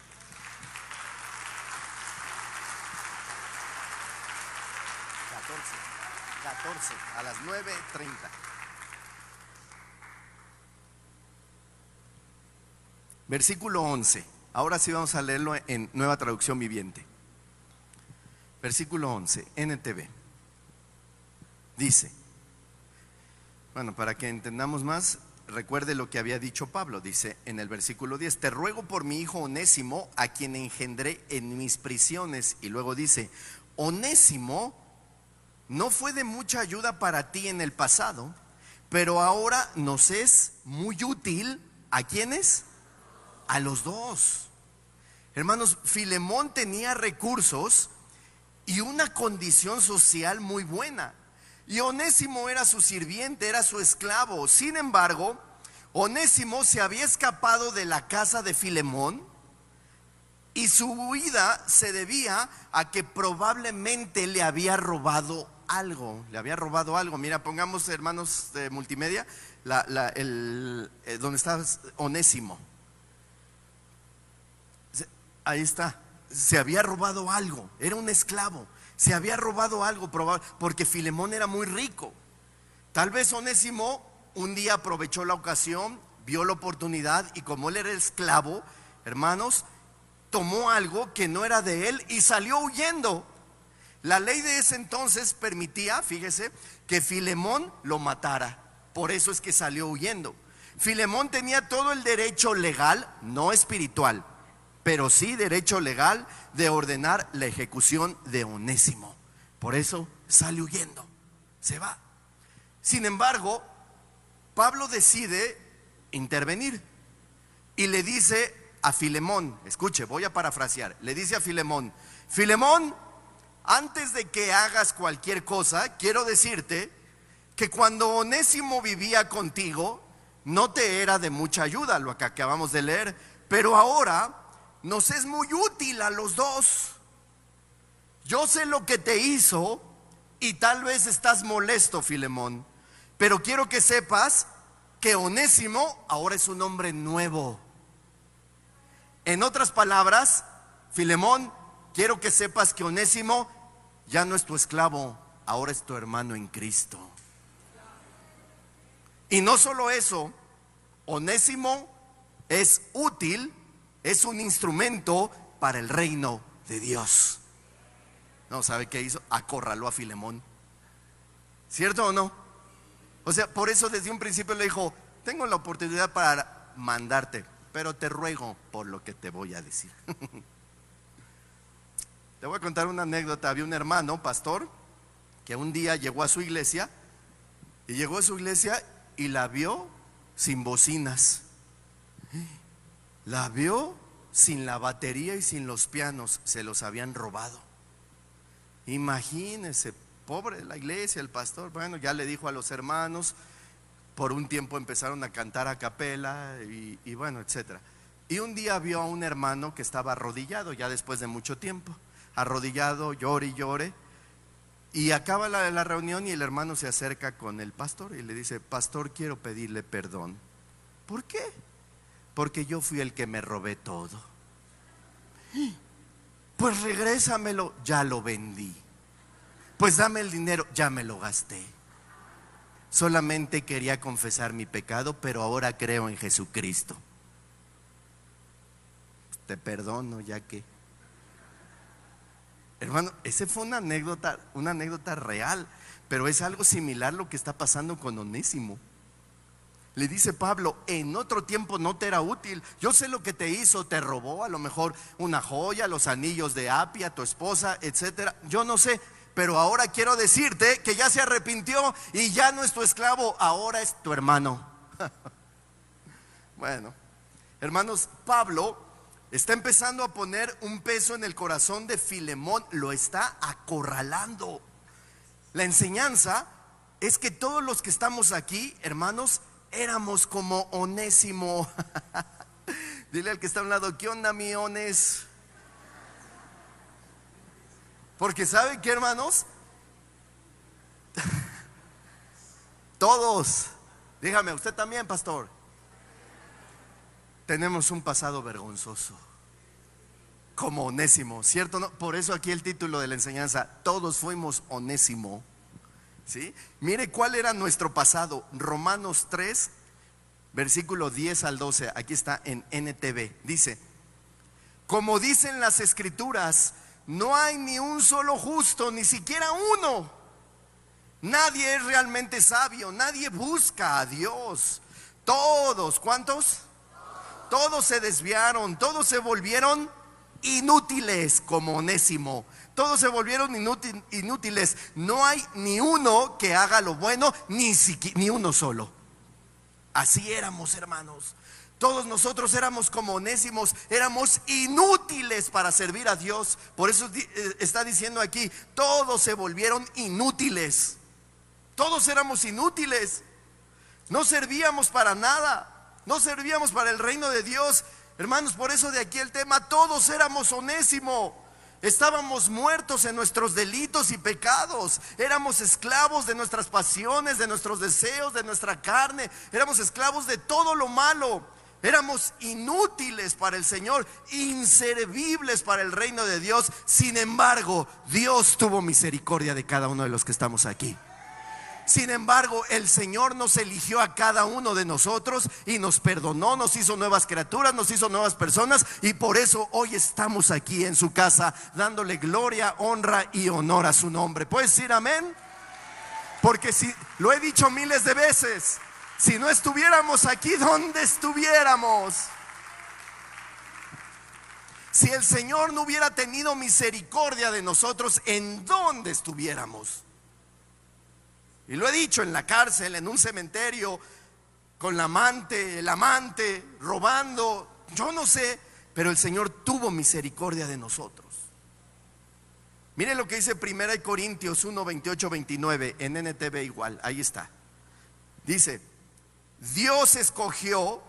14 a las 9:30. Versículo 11. Ahora sí vamos a leerlo en Nueva Traducción Viviente. Versículo 11, NTV. Dice, bueno, para que entendamos más, recuerde lo que había dicho Pablo. Dice en el versículo 10: te ruego por mi hijo Onésimo, a quien engendré en mis prisiones. Y luego dice: Onésimo no fue de mucha ayuda para ti en el pasado, pero ahora nos es muy útil. ¿A quiénes? A los dos. Hermanos, Filemón tenía recursos y una condición social muy buena, y Onésimo era su sirviente, era su esclavo. Sin embargo, Onésimo se había escapado de la casa de Filemón, y su huida se debía a que probablemente le había robado algo. Mira, pongamos, hermanos de multimedia, donde está Onésimo. Ahí está. Se había robado algo, era un esclavo. Se había robado algo, porque Filemón era muy rico. Tal vez Onésimo un día aprovechó la ocasión, vio la oportunidad, y como él era esclavo, hermanos, tomó algo que no era de él y salió huyendo. La ley de ese entonces permitía, fíjese, que Filemón lo matara. Por eso es que salió huyendo. Filemón tenía todo el derecho legal, no espiritual, pero sí derecho legal, de ordenar la ejecución de Onésimo. Por eso sale huyendo, se va. Sin embargo, Pablo decide intervenir y le dice a Filemón, escuche, voy a parafrasear, le dice a Filemón: Filemón, antes de que hagas cualquier cosa, quiero decirte que cuando Onésimo vivía contigo, no te era de mucha ayuda, lo que acabamos de leer, pero ahora nos es muy útil a los dos. Yo sé lo que te hizo Y tal vez estás molesto, Filemón, pero quiero que sepas que Onésimo ahora es un hombre nuevo. En otras palabras, Filemón, quiero que sepas que Onésimo ya no es tu esclavo, ahora es tu hermano en Cristo. Y no solo eso, Onésimo es útil, es un instrumento para el reino de Dios. No, ¿sabe qué hizo? Acorraló a Filemón. ¿Cierto o no? O sea, por eso desde un principio le dijo: tengo la oportunidad para mandarte, pero te ruego por lo que te voy a decir. Te voy a contar una anécdota. Había un hermano, pastor, que un día llegó a su iglesia y la vio sin bocinas. La vio sin la batería y sin los pianos, se los habían robado. Imagínese, pobre la iglesia, el pastor. Bueno, ya le dijo a los hermanos, por un tiempo empezaron a cantar a capela y bueno, etcétera. Y un día vio a un hermano que estaba arrodillado, ya después de mucho tiempo, arrodillado, llore y llore. Y acaba la reunión y el hermano se acerca con el pastor y le dice: pastor, quiero pedirle perdón. ¿Por qué? Porque yo fui el que me robé todo. Pues regrésamelo. Ya lo vendí. Pues dame el dinero. Ya me lo gasté. Solamente quería confesar mi pecado, pero ahora creo en Jesucristo. Te perdono, ya que. Hermano, esa fue una anécdota real, pero es algo similar lo que está pasando con Onésimo. Le dice Pablo: en otro tiempo no te era útil. Yo sé lo que te hizo, te robó a lo mejor una joya, los anillos de Apia, tu esposa, etcétera. Yo no sé, pero ahora quiero decirte que ya se arrepintió y ya no es tu esclavo, ahora es tu hermano. Bueno, hermanos, Pablo está empezando a poner un peso en el corazón de Filemón, lo está acorralando. La enseñanza es que todos los que estamos aquí, hermanos, éramos como Onésimo. Dile al que está a un lado: ¿qué onda, mi Onés? Porque ¿saben qué, hermanos? Todos, dígame, usted también, pastor, tenemos un pasado vergonzoso, como Onésimo, ¿cierto? ¿No? Por eso aquí el título de la enseñanza: todos fuimos Onésimo. ¿Sí? Mire cuál era nuestro pasado. Romanos 3, versículo 10 al 12. Aquí está en NTV. Dice: como dicen las escrituras, no hay ni un solo justo, ni siquiera uno. Nadie es realmente sabio, nadie busca a Dios. Todos, ¿cuántos? Todos se desviaron, todos se volvieron inútiles, como Onésimo. Todos se volvieron inútiles. No hay ni uno que haga lo bueno, ni uno solo. Así éramos, hermanos. Todos nosotros éramos como Onésimos, éramos inútiles para servir a Dios. Por eso está diciendo aquí: todos se volvieron inútiles. Todos éramos inútiles. No servíamos para nada. No servíamos para el reino de Dios. Hermanos, por eso de aquí el tema: todos éramos Onésimo. Estábamos muertos en nuestros delitos y pecados. Éramos esclavos de nuestras pasiones, de nuestros deseos, de nuestra carne. Éramos esclavos de todo lo malo. Éramos inútiles para el Señor, inservibles para el reino de Dios. Sin embargo, Dios tuvo misericordia de cada uno de los que estamos aquí. Sin embargo, el Señor nos eligió a cada uno de nosotros y nos perdonó, nos hizo nuevas criaturas, nos hizo nuevas personas, y por eso hoy estamos aquí en su casa dándole gloria, honra y honor a su nombre. ¿Puedes decir amén? Porque si lo he dicho miles de veces, si no estuviéramos aquí, ¿dónde estuviéramos? Si el Señor no hubiera tenido misericordia de nosotros, ¿en dónde estuviéramos? Y lo he dicho: en la cárcel, en un cementerio, con el amante, robando, yo no sé, pero el Señor tuvo misericordia de nosotros. Mire lo que dice 1 Corintios 1, 28, 29, en NTV igual, ahí está. Dice: Dios escogió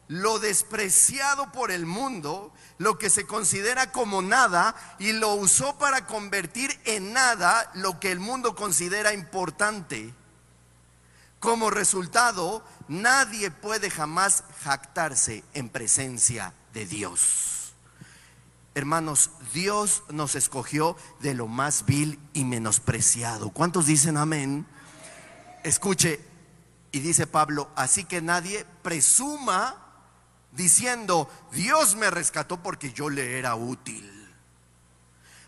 lo despreciado por el mundo, lo que se considera como nada, y lo usó para convertir en nada lo que el mundo considera importante. Como resultado, nadie puede jamás jactarse en presencia de Dios. Hermanos, Dios nos escogió de lo más vil y menospreciado. ¿Cuántos dicen amén? Escuche, y dice Pablo, así que nadie presuma diciendo, Dios me rescató porque yo le era útil.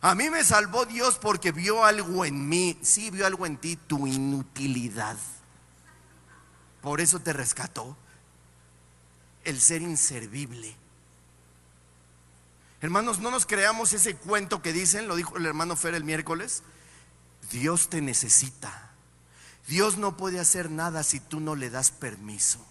A mí me salvó Dios porque vio algo en mí. Sí, vio algo en ti, tu inutilidad. Por eso te rescató. El ser inservible. Hermanos, no nos creamos ese cuento que dicen, lo dijo el hermano Fer el miércoles. Dios te necesita. Dios no puede hacer nada si tú no le das permiso.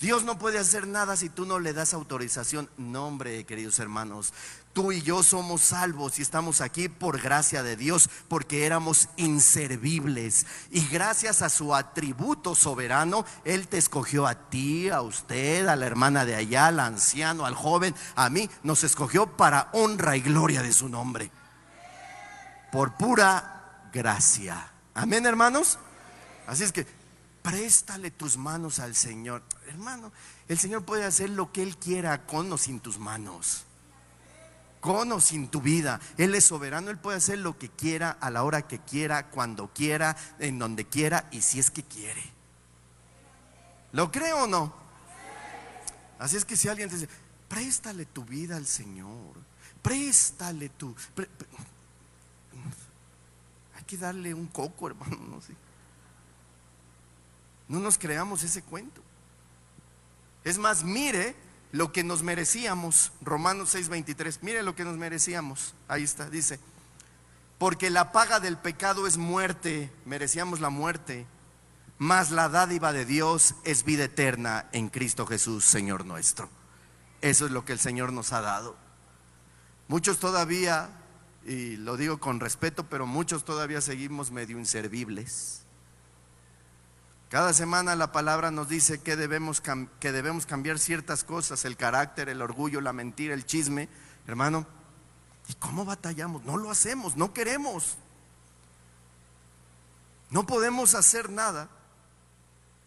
Dios no puede hacer nada si tú no le das autorización. No, hombre, queridos hermanos, tú y yo somos salvos y estamos aquí por gracia de Dios, porque éramos inservibles. Y gracias a su atributo soberano, Él te escogió a ti, a usted, a la hermana de allá, al anciano, al joven, a mí. Nos escogió para honra y gloria de su nombre. Por pura gracia. Amén, hermanos. Así es que préstale tus manos al Señor. Hermano, el Señor puede hacer lo que Él quiera con o sin tus manos, con o sin tu vida. Él es soberano, Él puede hacer lo que quiera, a la hora que quiera, cuando quiera, en donde quiera, y si es que quiere. ¿Lo cree o no? Así es que si alguien te dice, préstale tu vida al Señor, préstale tu... hay que darle un coco, hermano, no sé. No nos creamos ese cuento. Es más, mire lo que nos merecíamos. Romanos 6:23. Mire lo que nos merecíamos. Ahí está, dice: porque la paga del pecado es muerte. Merecíamos la muerte. Mas la dádiva de Dios es vida eterna en Cristo Jesús, Señor nuestro. Eso es lo que el Señor nos ha dado. Muchos todavía, y lo digo con respeto, pero muchos todavía seguimos medio inservibles. Cada semana la palabra nos dice que debemos cambiar ciertas cosas: el carácter, el orgullo, la mentira, el chisme. Hermano, ¿y cómo batallamos? No lo hacemos, no queremos. No podemos hacer nada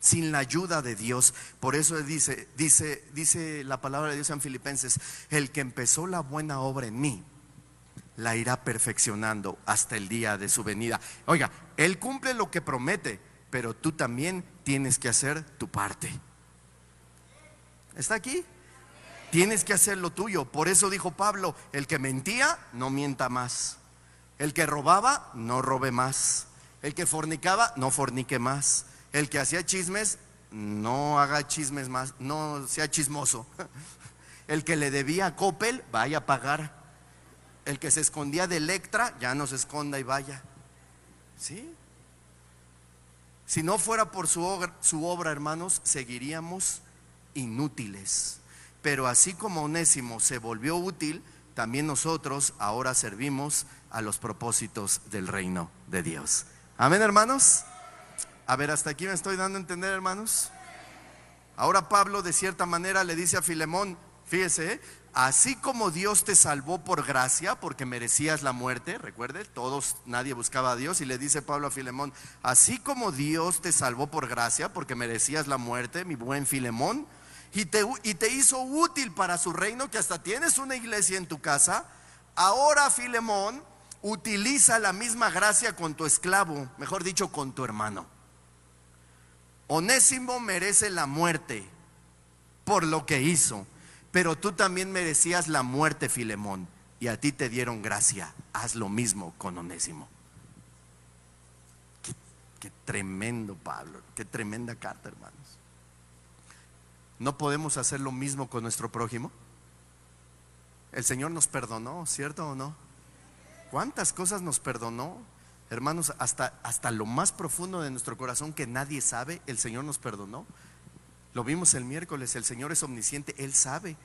sin la ayuda de Dios. Por eso dice la palabra de Dios en Filipenses: el que empezó la buena obra en mí, la irá perfeccionando hasta el día de su venida. Oiga, Él cumple lo que promete, pero tú también tienes que hacer tu parte. ¿Está aquí? Tienes que hacer lo tuyo. Por eso dijo Pablo: el que mentía, no mienta más. El que robaba, no robe más. El que fornicaba, no fornique más. El que hacía chismes, no haga chismes más, no sea chismoso. El que le debía a Coppel, vaya a pagar. El que se escondía de Electra, ya no se esconda y vaya. ¿Sí? Si no fuera por su obra, hermanos, seguiríamos inútiles. Pero así como Onésimo se volvió útil, también nosotros ahora servimos a los propósitos del reino de Dios. Amén, hermanos. A ver, hasta aquí me estoy dando a entender, hermanos. Ahora Pablo de cierta manera le dice a Filemón, fíjese, así como Dios te salvó por gracia, porque merecías la muerte, recuerde, nadie buscaba a Dios, y le dice Pablo a Filemón, así como Dios te salvó por gracia, porque merecías la muerte, mi buen Filemón, y te hizo útil para su reino, que hasta tienes una iglesia en tu casa. Ahora, Filemón, utiliza la misma gracia con tu esclavo, mejor dicho, con tu hermano. Onésimo merece la muerte por lo que hizo, pero tú también merecías la muerte, Filemón, y a ti te dieron gracia. Haz lo mismo con Onésimo. Qué tremendo, Pablo, qué tremenda carta, hermanos. ¿No podemos hacer lo mismo con nuestro prójimo? El Señor nos perdonó, ¿cierto o no? ¿Cuántas cosas nos perdonó? Hermanos, hasta lo más profundo de nuestro corazón que nadie sabe, el Señor nos perdonó. Lo vimos el miércoles, el Señor es omnisciente, Él sabe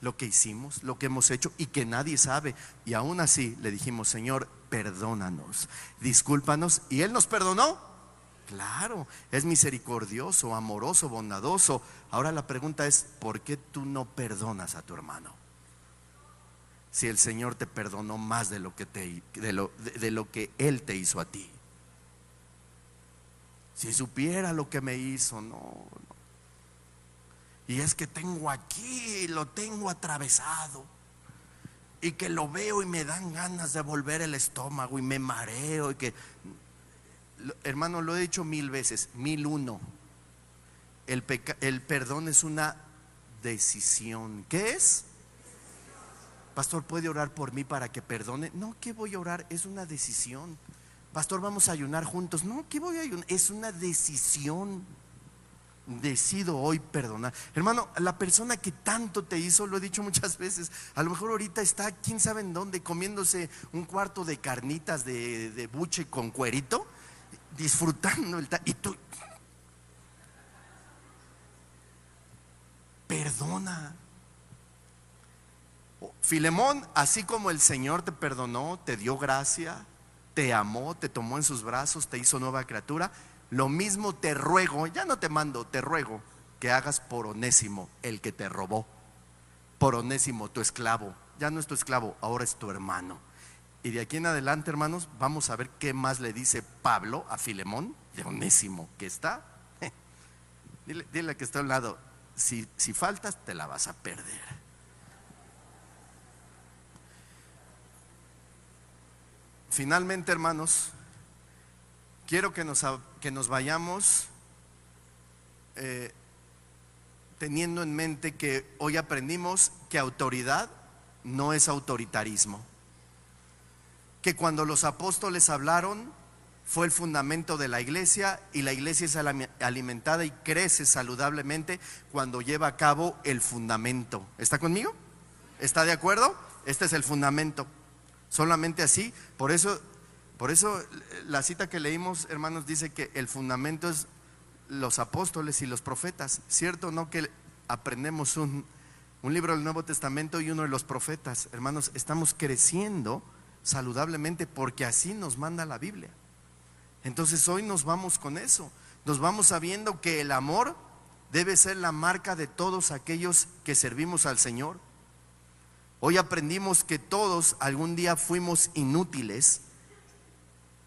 lo que hicimos, lo que hemos hecho y que nadie sabe. Y aún así le dijimos: Señor, perdónanos, discúlpanos, y Él nos perdonó. Claro, es misericordioso, amoroso, bondadoso. Ahora la pregunta es, ¿por qué tú no perdonas a tu hermano? Si el Señor te perdonó más de lo que de lo que Él te hizo a ti. Si supiera lo que me hizo, no. Y es que tengo aquí, lo tengo atravesado, y que lo veo y me dan ganas de volver el estómago y me mareo y que, hermano, lo he dicho 1000 veces, 1001. El perdón es una decisión. ¿Qué es? Pastor, ¿puede orar por mí para que perdone? No, ¿qué voy a orar? Es una decisión. Pastor, ¿vamos a ayunar juntos? No, ¿qué voy a ayunar? Es una decisión. Decido hoy perdonar. Hermano, la persona que tanto te hizo, lo he dicho muchas veces, a lo mejor ahorita está quién sabe en dónde, comiéndose un cuarto de carnitas de buche con cuerito, disfrutando y tú perdona. Filemón, así como el Señor te perdonó, te dio gracia, te amó, te tomó en sus brazos, te hizo nueva criatura, lo mismo te ruego, ya no te mando, te ruego que hagas por Onésimo, el que te robó. Por Onésimo, tu esclavo. Ya no es tu esclavo, ahora es tu hermano. Y de aquí en adelante, hermanos, vamos a ver qué más le dice Pablo a Filemón de Onésimo, que está. Dile que está a un lado, si faltas te la vas a perder. Finalmente, hermanos, quiero que nos vayamos teniendo en mente que hoy aprendimos que autoridad no es autoritarismo, que cuando los apóstoles hablaron fue el fundamento de la iglesia, y la iglesia es alimentada y crece saludablemente cuando lleva a cabo el fundamento. ¿Está conmigo? ¿Está de acuerdo? Este es el fundamento. Solamente así, por eso la cita que leímos, hermanos, dice que el fundamento es los apóstoles y los profetas. ¿Cierto o no que aprendemos un libro del Nuevo Testamento y uno de los profetas? Hermanos, estamos creciendo saludablemente porque así nos manda la Biblia. Entonces hoy nos vamos con eso, nos vamos sabiendo que el amor debe ser la marca de todos aquellos que servimos al Señor. Hoy aprendimos que todos algún día fuimos inútiles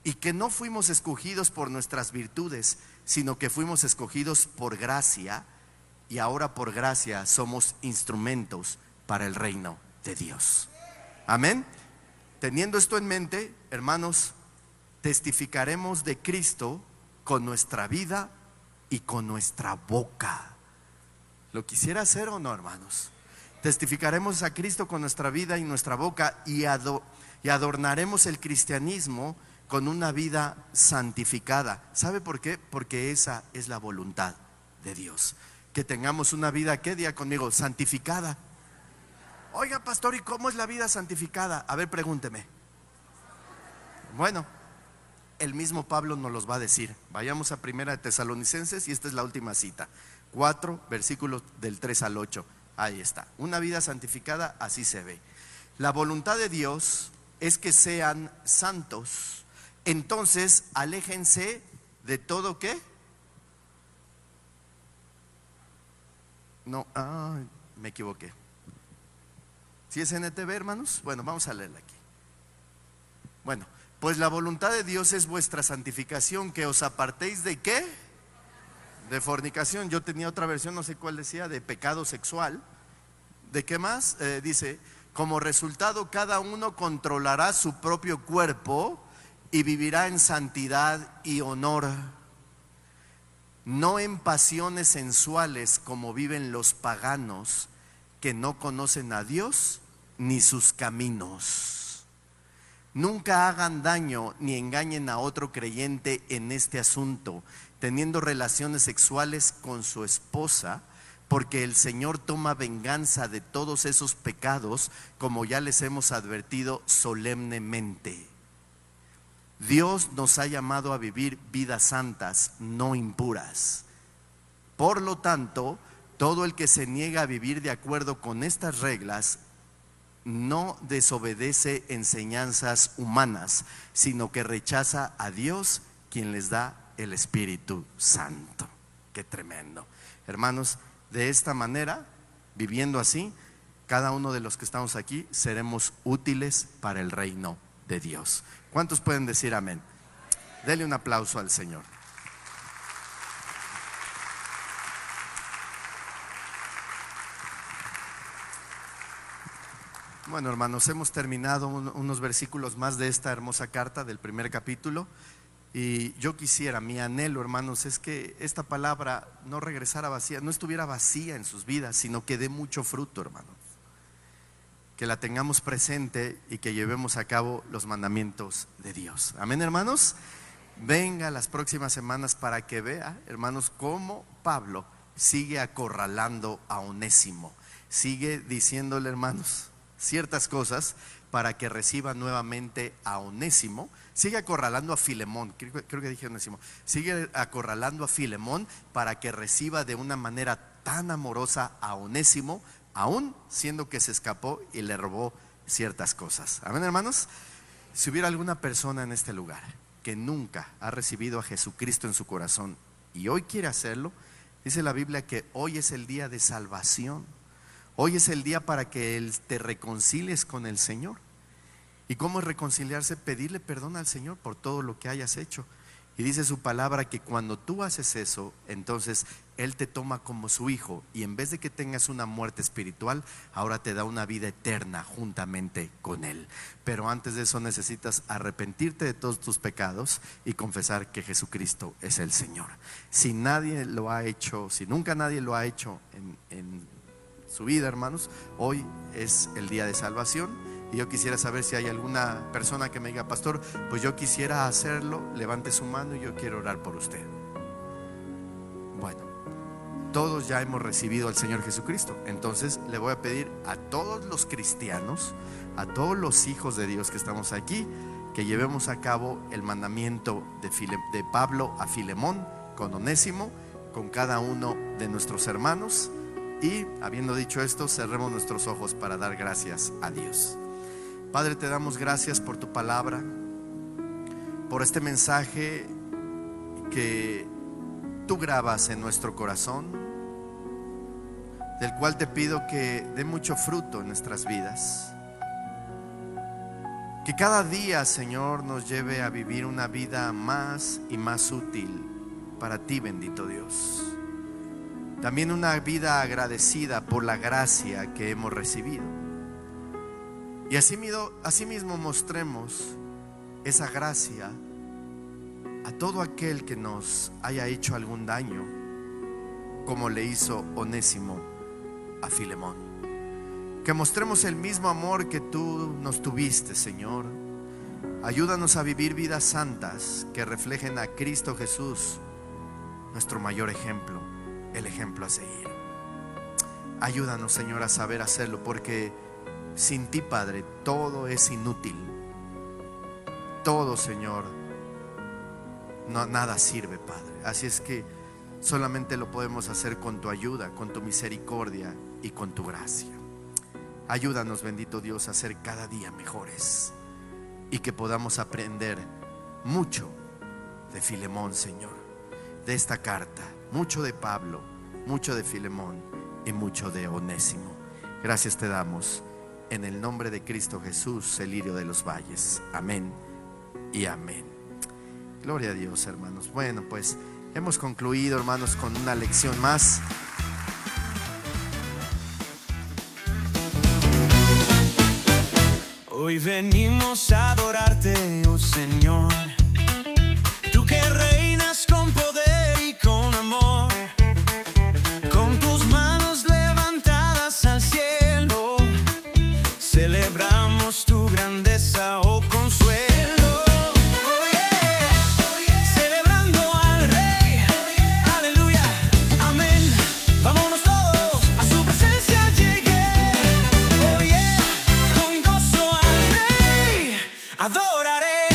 y que no fuimos escogidos por nuestras virtudes, sino que fuimos escogidos por gracia, y ahora por gracia somos instrumentos para el reino de Dios. Amén. Teniendo esto en mente, hermanos, testificaremos de Cristo con nuestra vida y con nuestra boca. ¿Lo quisiera hacer o no, hermanos? Testificaremos a Cristo con nuestra vida y nuestra boca, y adornaremos el cristianismo con una vida santificada. ¿Sabe por qué? Porque esa es la voluntad de Dios. Que tengamos una vida, ¿qué día conmigo? Santificada. Oiga, pastor, ¿y cómo es la vida santificada? A ver, pregúnteme. Bueno, el mismo Pablo nos los va a decir. Vayamos a 1 Tesalonicenses, y esta es la última cita, 4 versículos del 3 al 8. Ahí está, una vida santificada, así se ve. La voluntad de Dios es que sean santos. Entonces, aléjense de todo, ¿qué? No, me equivoqué. ¿Sí es NTV, hermanos? Bueno, vamos a leerla aquí. Bueno, pues la voluntad de Dios es vuestra santificación, que os apartéis de ¿qué? De fornicación. Yo tenía otra versión, no sé cuál decía, de pecado sexual. ¿De qué más? Dice, como resultado cada uno controlará su propio cuerpo y vivirá en santidad y honor, no en pasiones sensuales como viven los paganos que no conocen a Dios ni sus caminos. Nunca hagan daño ni engañen a otro creyente en este asunto, teniendo relaciones sexuales con su esposa, porque el Señor toma venganza de todos esos pecados, como ya les hemos advertido solemnemente. Dios nos ha llamado a vivir vidas santas, no impuras. Por lo tanto, todo el que se niega a vivir de acuerdo con estas reglas no desobedece enseñanzas humanas, sino que rechaza a Dios, quien les da el Espíritu Santo. Qué tremendo. Hermanos, de esta manera, viviendo así, cada uno de los que estamos aquí seremos útiles para el reino de Dios. ¿Cuántos pueden decir amén? Dele un aplauso al Señor. Bueno, hermanos, hemos terminado unos versículos más de esta hermosa carta del primer capítulo. Y yo quisiera, mi anhelo, hermanos, es que esta palabra no regresara vacía, no estuviera vacía en sus vidas, sino que dé mucho fruto, hermanos. Que la tengamos presente y que llevemos a cabo los mandamientos de Dios. Amén, hermanos. Venga las próximas semanas para que vea, hermanos, cómo Pablo sigue acorralando a Onésimo. Sigue diciéndole, hermanos, ciertas cosas para que reciba nuevamente a Onésimo. Sigue acorralando a Filemón, creo que dije Onésimo. Sigue acorralando a Filemón para que reciba de una manera tan amorosa a Onésimo, aún siendo que se escapó y le robó ciertas cosas. Amén, hermanos. Si hubiera alguna persona en este lugar que nunca ha recibido a Jesucristo en su corazón y hoy quiere hacerlo, dice la Biblia que hoy es el día de salvación. Hoy es el día para que te reconcilies con el Señor. ¿Y cómo es reconciliarse? Pedirle perdón al Señor por todo lo que hayas hecho. Y dice su palabra que cuando tú haces eso, entonces Él te toma como su hijo, y en vez de que tengas una muerte espiritual, ahora te da una vida eterna juntamente con Él. Pero antes de eso necesitas arrepentirte de todos tus pecados y confesar que Jesucristo es el Señor. Si nadie lo ha hecho, si nunca nadie lo ha hecho en su vida, hermanos, hoy es el día de salvación. Y yo quisiera saber si hay alguna persona que me diga: pastor, pues yo quisiera hacerlo. Levante su mano y yo quiero orar por usted. Bueno, todos ya hemos recibido al Señor Jesucristo. Entonces le voy a pedir a todos los cristianos, a todos los hijos de Dios que estamos aquí, que llevemos a cabo el mandamiento de Pablo a Filemón con Onésimo, con cada uno de nuestros hermanos. Y habiendo dicho esto, cerremos nuestros ojos para dar gracias a Dios. Padre, te damos gracias por tu palabra, por este mensaje que tú grabas en nuestro corazón, del cual te pido que dé mucho fruto en nuestras vidas. Que cada día, Señor, nos lleve a vivir una vida más y más útil para ti, bendito Dios. También una vida agradecida por la gracia que hemos recibido. Y asimismo mostremos esa gracia a todo aquel que nos haya hecho algún daño, como le hizo Onésimo a Filemón. Que mostremos el mismo amor que tú nos tuviste, Señor. Ayúdanos a vivir vidas santas que reflejen a Cristo Jesús, nuestro mayor ejemplo, el ejemplo a seguir. Ayúdanos, Señor, a saber hacerlo, porque sin ti, Padre, todo es inútil. Todo, Señor, nada sirve, Padre. Así es que solamente lo podemos hacer con tu ayuda, con tu misericordia y con tu gracia. Ayúdanos, bendito Dios, a ser cada día mejores y que podamos aprender mucho de Filemón, Señor, de esta carta, mucho de Pablo, mucho de Filemón y mucho de Onésimo. Gracias te damos en el nombre de Cristo Jesús, el lirio de los valles. Amén y amén. Gloria a Dios, hermanos. Bueno, pues hemos concluido, hermanos, con una lección más. Hoy venimos a adorarte, oh Señor, tú que reinas con poder y con amor, con tus manos levantadas al cielo, celebramos tu grandeza, oh consuelo. Oh yeah, celebrando al Rey, aleluya, amén. Vámonos todos, a su presencia llegué. Oh yeah, con gozo al Rey adoraré.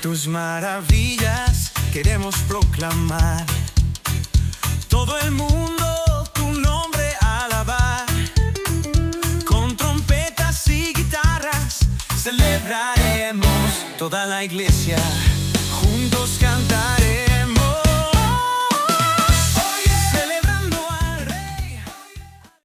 Tus maravillas queremos proclamar, todo el mundo tu nombre alabar, con trompetas y guitarras celebrar. creemos, toda la iglesia, juntos cantar.